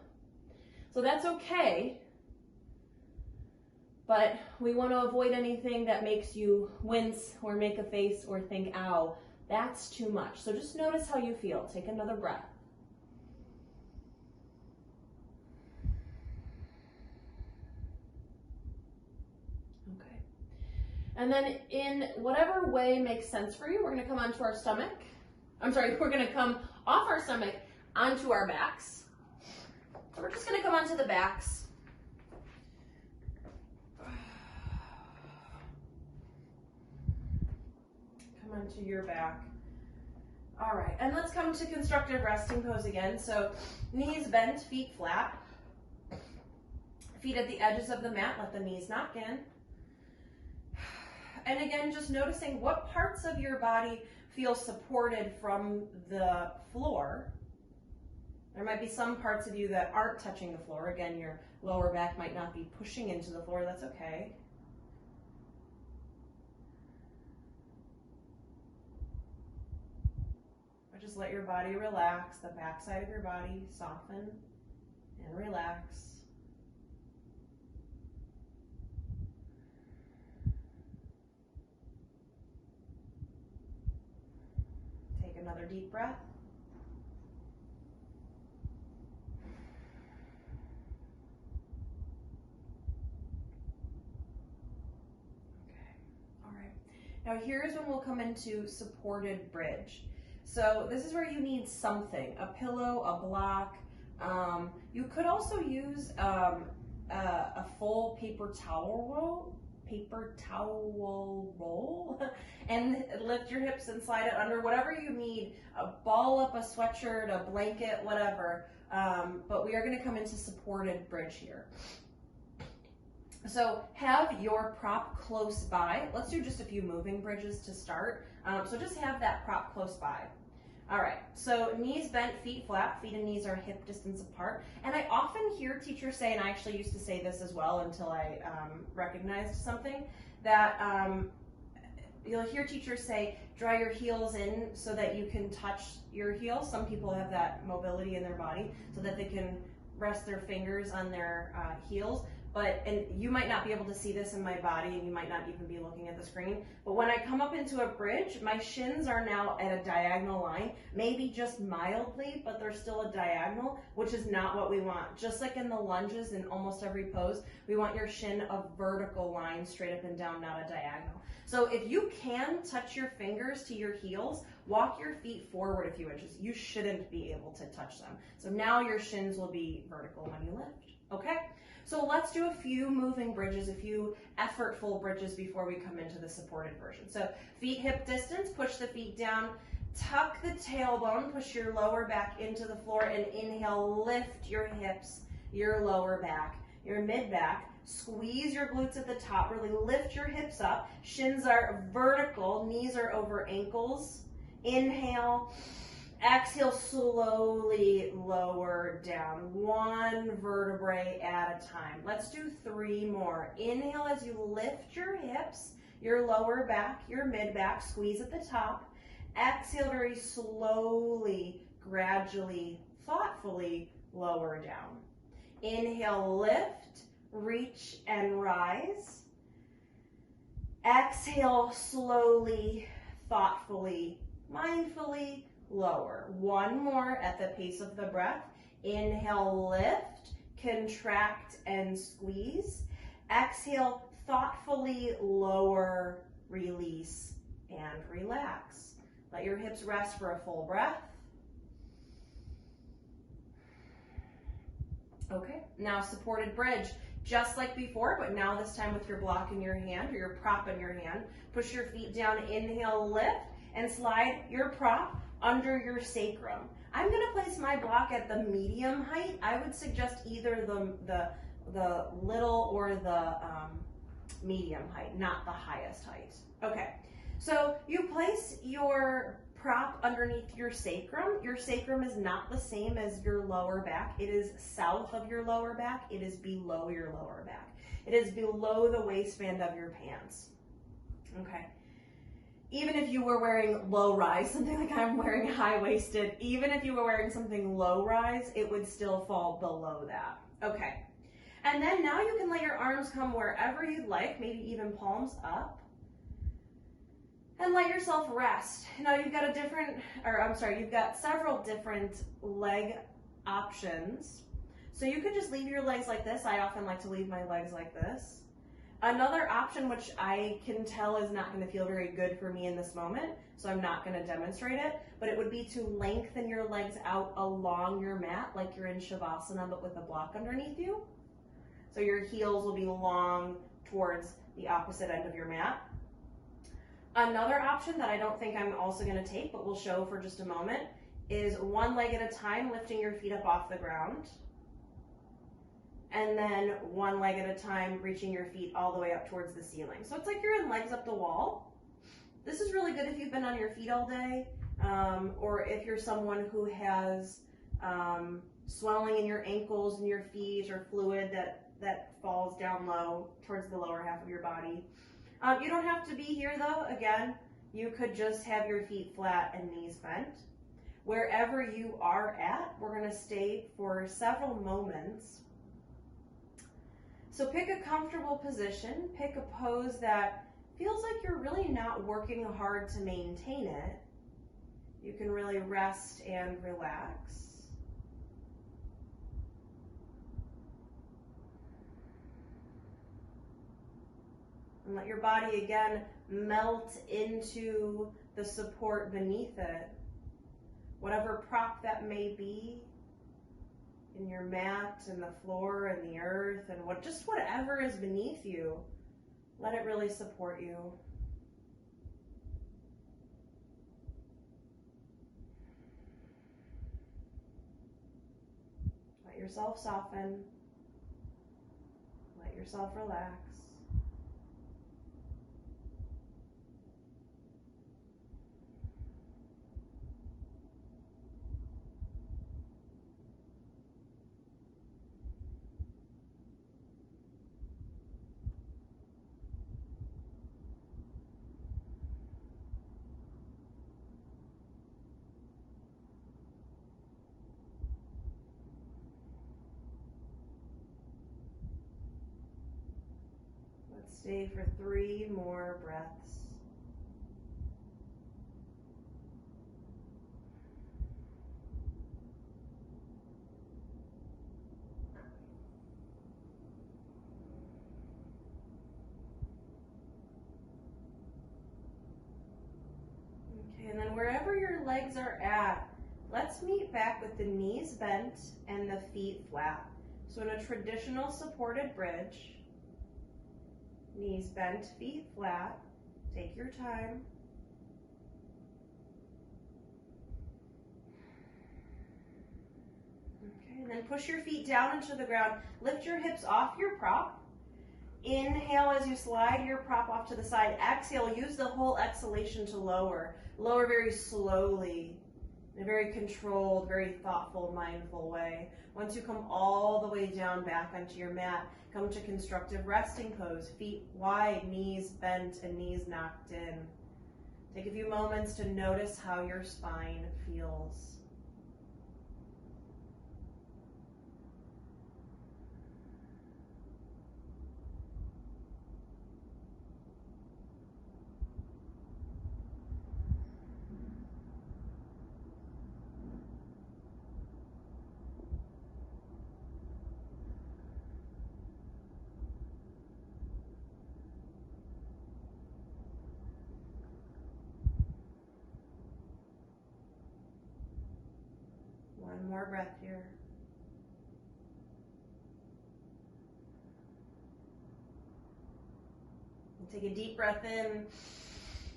So that's okay. But we want to avoid anything that makes you wince or make a face or think, ow, that's too much. So just notice how you feel. Take another breath. Okay. And then in whatever way makes sense for you, we're going to come onto our stomach. We're going to come off our stomach onto our backs. So we're just going to come onto the backs. Onto your back. All right, and let's come to constructive resting pose again. So knees bent, feet flat. Feet at the edges of the mat, let the knees knock in. And again, just noticing what parts of your body feel supported from the floor. There might be some parts of you that aren't touching the floor. Again, your lower back might not be pushing into the floor. That's okay. Just let your body relax, the back side of your body soften and relax. Take another deep breath. Okay, all right. Now here's when we'll come into supported bridge. So this is where you need something, a pillow, a block. You could also use a full paper towel roll, and lift your hips and slide it under, whatever you need, ball up a sweatshirt, a blanket, whatever. But we are going to come into supported bridge here. So have your prop close by. Let's do just a few moving bridges to start. So just have that prop close by. All right, so knees bent, feet flat, feet and knees are hip distance apart. And I often hear teachers say, and I actually used to say this as well until I recognized something, that you'll hear teachers say, draw your heels in so that you can touch your heels. Some people have that mobility in their body so that they can rest their fingers on their heels. And you might not be able to see this in my body, and you might not even be looking at the screen, but when I come up into a bridge, my shins are now at a diagonal line, maybe just mildly, but they're still a diagonal, which is not what we want. Just like in the lunges in almost every pose, we want your shin a vertical line straight up and down, not a diagonal. So if you can touch your fingers to your heels, walk your feet forward a few inches. You shouldn't be able to touch them. So now your shins will be vertical when you lift, okay? So let's do a few moving bridges, a few effortful bridges before we come into the supported version. So feet hip distance, push the feet down, tuck the tailbone, push your lower back into the floor, and inhale, lift your hips, your lower back, your mid back. Squeeze your glutes at the top, really lift your hips up. Shins are vertical, knees are over ankles. Inhale. Exhale, slowly lower down, one vertebrae at a time. Let's do 3 more. Inhale as you lift your hips, your lower back, your mid back, squeeze at the top. Exhale, very slowly, gradually, thoughtfully lower down. Inhale, lift, reach and rise. Exhale, slowly, thoughtfully, mindfully lower. One more at the pace of the breath. Inhale, lift, contract and squeeze. Exhale, thoughtfully lower, release, and relax. Let your hips rest for a full breath. Okay, now supported bridge. Just like before, but now this time with your block in your hand or your prop in your hand. Push your feet down, inhale, lift, and slide your prop under your sacrum. I'm going to place my block at the medium height. I would suggest either the little or the medium height, not the highest height. Okay, so you place your prop underneath your sacrum. Your sacrum is not the same as your lower back. It is south of your lower back. It is below your lower back. It is below the waistband of your pants. Okay. Even if you were wearing low rise, something like I'm wearing high-waisted, even if you were wearing something low rise, it would still fall below that. Okay. And then now you can let your arms come wherever you'd like, maybe even palms up. And let yourself rest. Now you've got you've got several different leg options. So you could just leave your legs like this. I often like to leave my legs like this. Another option, which I can tell is not going to feel very good for me in this moment, so I'm not going to demonstrate it, but it would be to lengthen your legs out along your mat like you're in Shavasana, but with a block underneath you. So your heels will be long towards the opposite end of your mat. Another option that I don't think I'm also going to take, but we'll show for just a moment, is one leg at a time, lifting your feet up off the ground. And then one leg at a time, reaching your feet all the way up towards the ceiling. So it's like you're in legs up the wall. This is really good if you've been on your feet all day, or if you're someone who has swelling in your ankles and your feet, or fluid that falls down low towards the lower half of your body. You don't have to be here though. Again, you could just have your feet flat and knees bent. Wherever you are at, we're going to stay for several moments. So pick a comfortable position, pick a pose that feels like you're really not working hard to maintain it. You can really rest and relax. And let your body again melt into the support beneath it. Whatever prop that may be, in your mat and the floor and the earth and whatever is beneath you, let it really support you. Let yourself soften. Let yourself relax. Stay for 3 more breaths. Okay, and then wherever your legs are at, let's meet back with the knees bent and the feet flat. So in a traditional supported bridge, knees bent, feet flat. Take your time. Okay, and then push your feet down into the ground. Lift your hips off your prop. Inhale as you slide your prop off to the side. Exhale, use the whole exhalation to lower. Lower very slowly, in a very controlled, very thoughtful, mindful way. Once you come all the way down back onto your mat, come to constructive resting pose. Feet wide, knees bent, and knees knocked in. Take a few moments to notice how your spine feels. One more breath here. And take a deep breath in.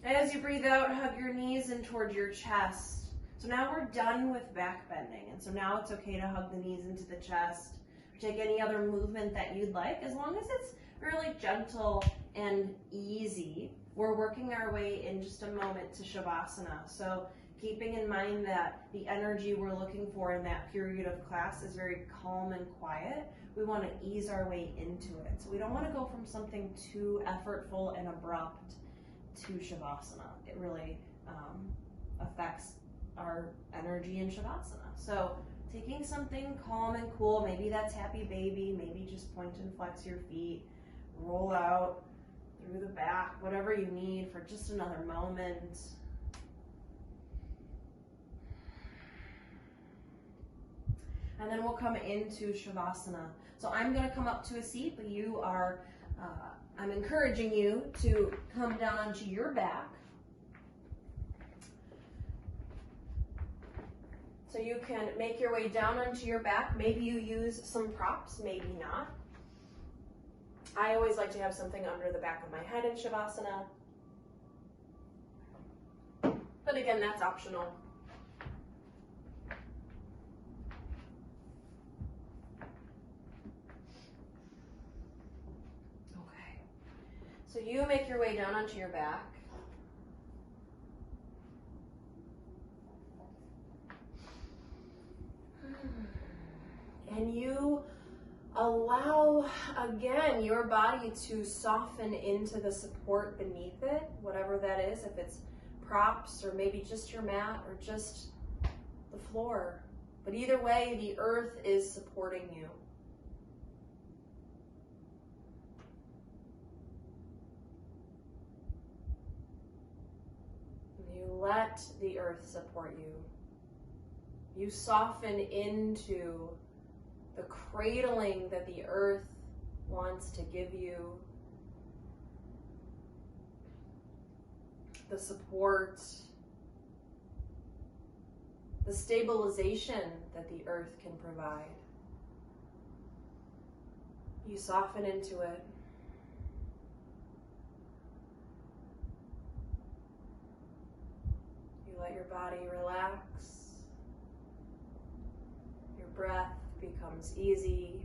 As you breathe out, hug your knees in towards your chest. So now we're done with back bending. And so now it's okay to hug the knees into the chest. Take any other movement that you'd like, as long as it's really gentle and easy. We're working our way in just a moment to Shavasana. So keeping in mind that the energy we're looking for in that period of class is very calm and quiet, we want to ease our way into it. So we don't want to go from something too effortful and abrupt to Shavasana. It really affects our energy in Shavasana. So taking something calm and cool, maybe that's happy baby, maybe just point and flex your feet, roll out through the back, whatever you need for just another moment. And then we'll come into Shavasana. So I'm going to come up to a seat, but you are, I'm encouraging you to come down onto your back. So you can make your way down onto your back. Maybe you use some props, maybe not. I always like to have something under the back of my head in Shavasana. But again, that's optional. Okay. So you make your way down onto your back. And you allow, again, your body to soften into the support beneath it, whatever that is, if it's props or maybe just your mat or just the floor. But either way, the earth is supporting you. You let the earth support you. You soften into the cradling that the earth wants to give you, the support, the stabilization that the earth can provide. You soften into it. You let your body relax. Your breath becomes easy.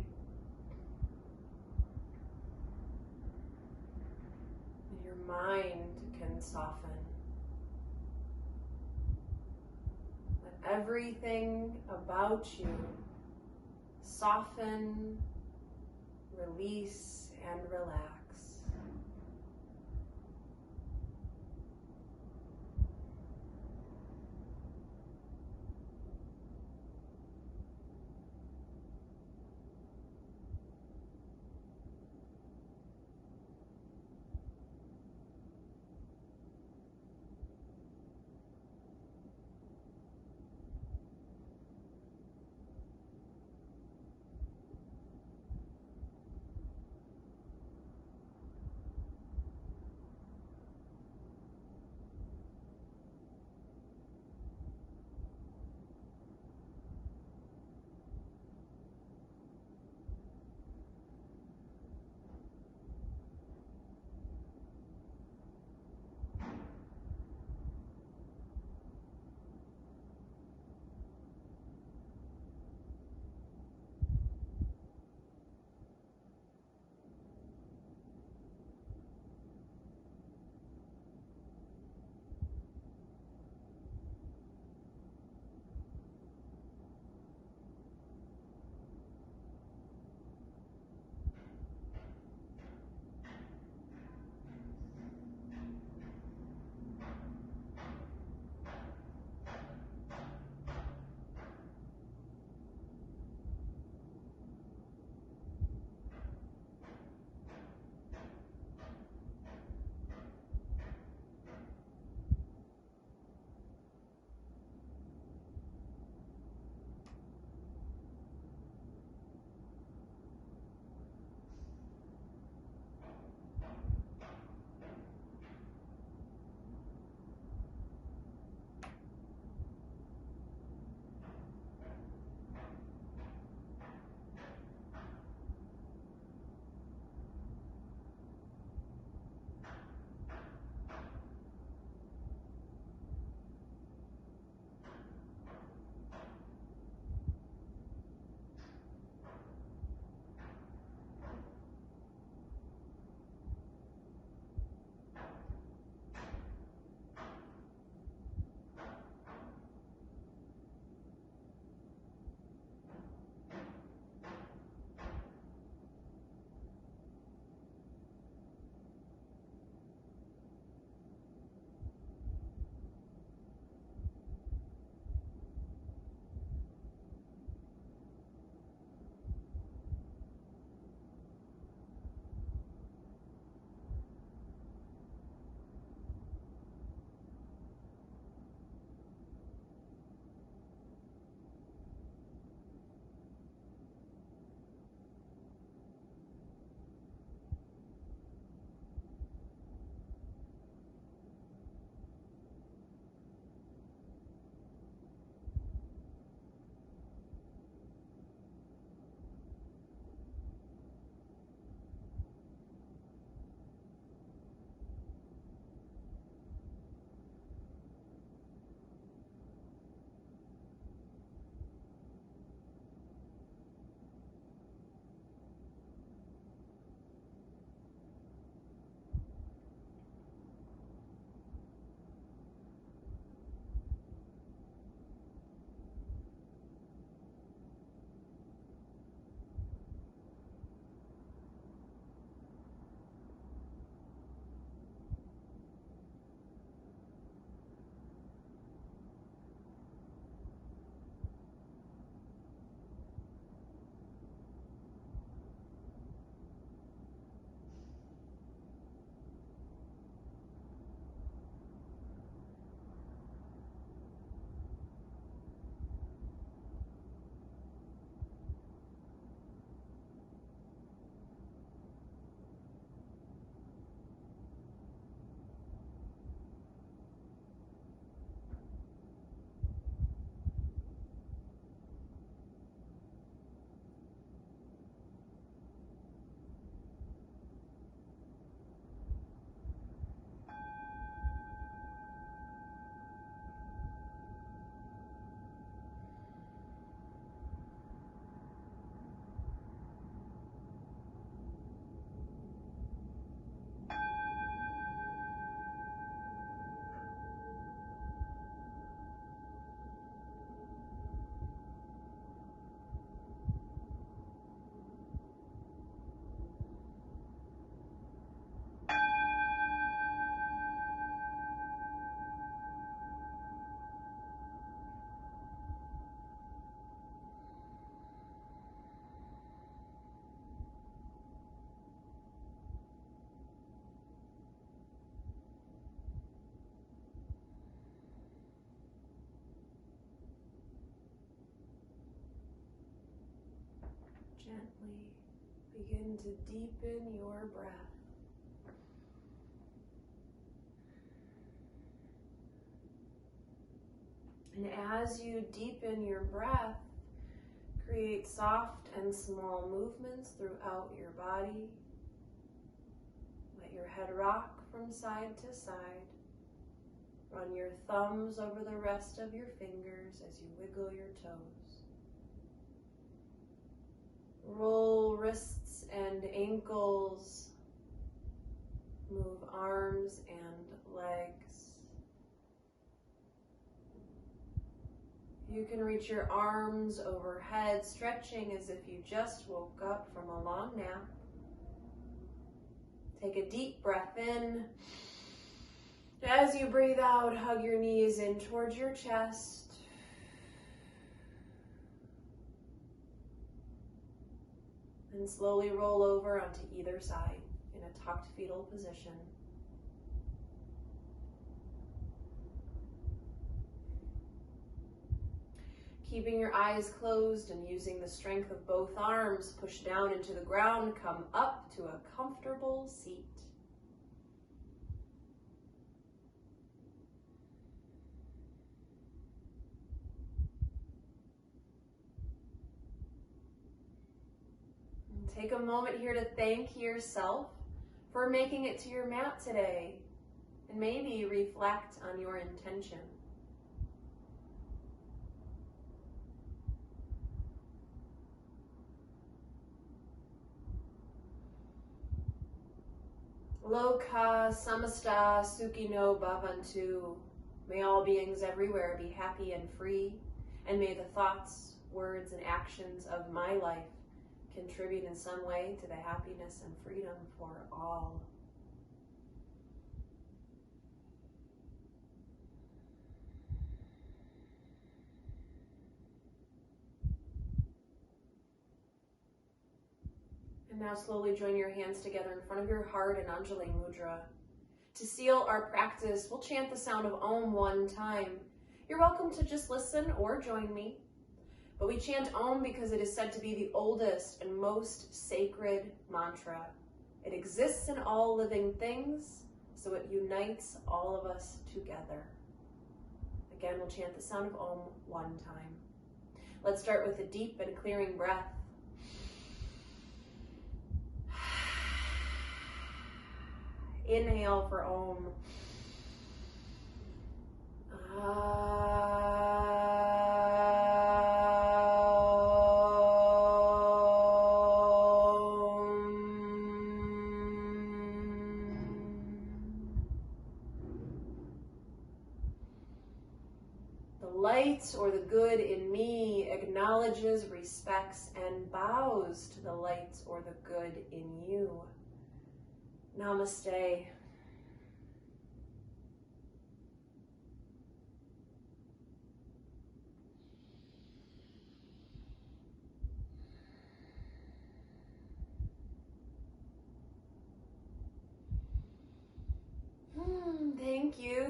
Your mind can soften. Let everything about you soften, release, and relax. Gently begin to deepen your breath. And as you deepen your breath, create soft and small movements throughout your body. Let your head rock from side to side. Run your thumbs over the rest of your fingers as you wiggle your toes. Roll wrists and ankles. Move arms and legs. You can reach your arms overhead, stretching as if you just woke up from a long nap. Take a deep breath in. As you breathe out, hug your knees in towards your chest. And slowly roll over onto either side in a tucked fetal position. Keeping your eyes closed and using the strength of both arms, push down into the ground, come up to a comfortable seat. And take a moment here to thank yourself for making it to your mat today, and maybe reflect on your intention. Loka samasta sukhino bhavantu. May all beings everywhere be happy and free, and may the thoughts, words, and actions of my life contribute in some way to the happiness and freedom for all. And now slowly join your hands together in front of your heart in Anjali Mudra. To seal our practice, we'll chant the sound of Om one time. You're welcome to just listen or join me. But we chant Om because it is said to be the oldest and most sacred mantra. It exists in all living things, so it unites all of us together. Again, we'll chant the sound of Om one time. Let's start with a deep and clearing breath. Inhale for Om. The light or the good in me acknowledges, respects, and bows to the light or the good in you. Namaste.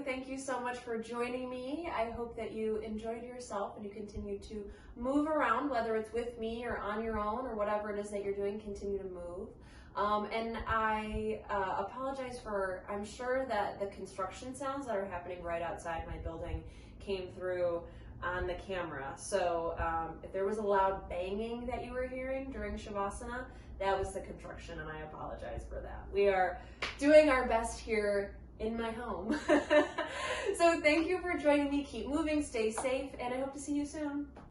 Thank you so much for joining me. I hope that you enjoyed yourself and you continue to move around, whether it's with me or on your own or whatever it is that you're doing, continue to move. And I apologize for, I'm sure that the construction sounds that are happening right outside my building came through on the camera. So if there was a loud banging that you were hearing during Shavasana, that was the construction, and I apologize for that. We are doing our best here in my home. So thank you for joining me. Keep moving, stay safe, and I hope to see you soon.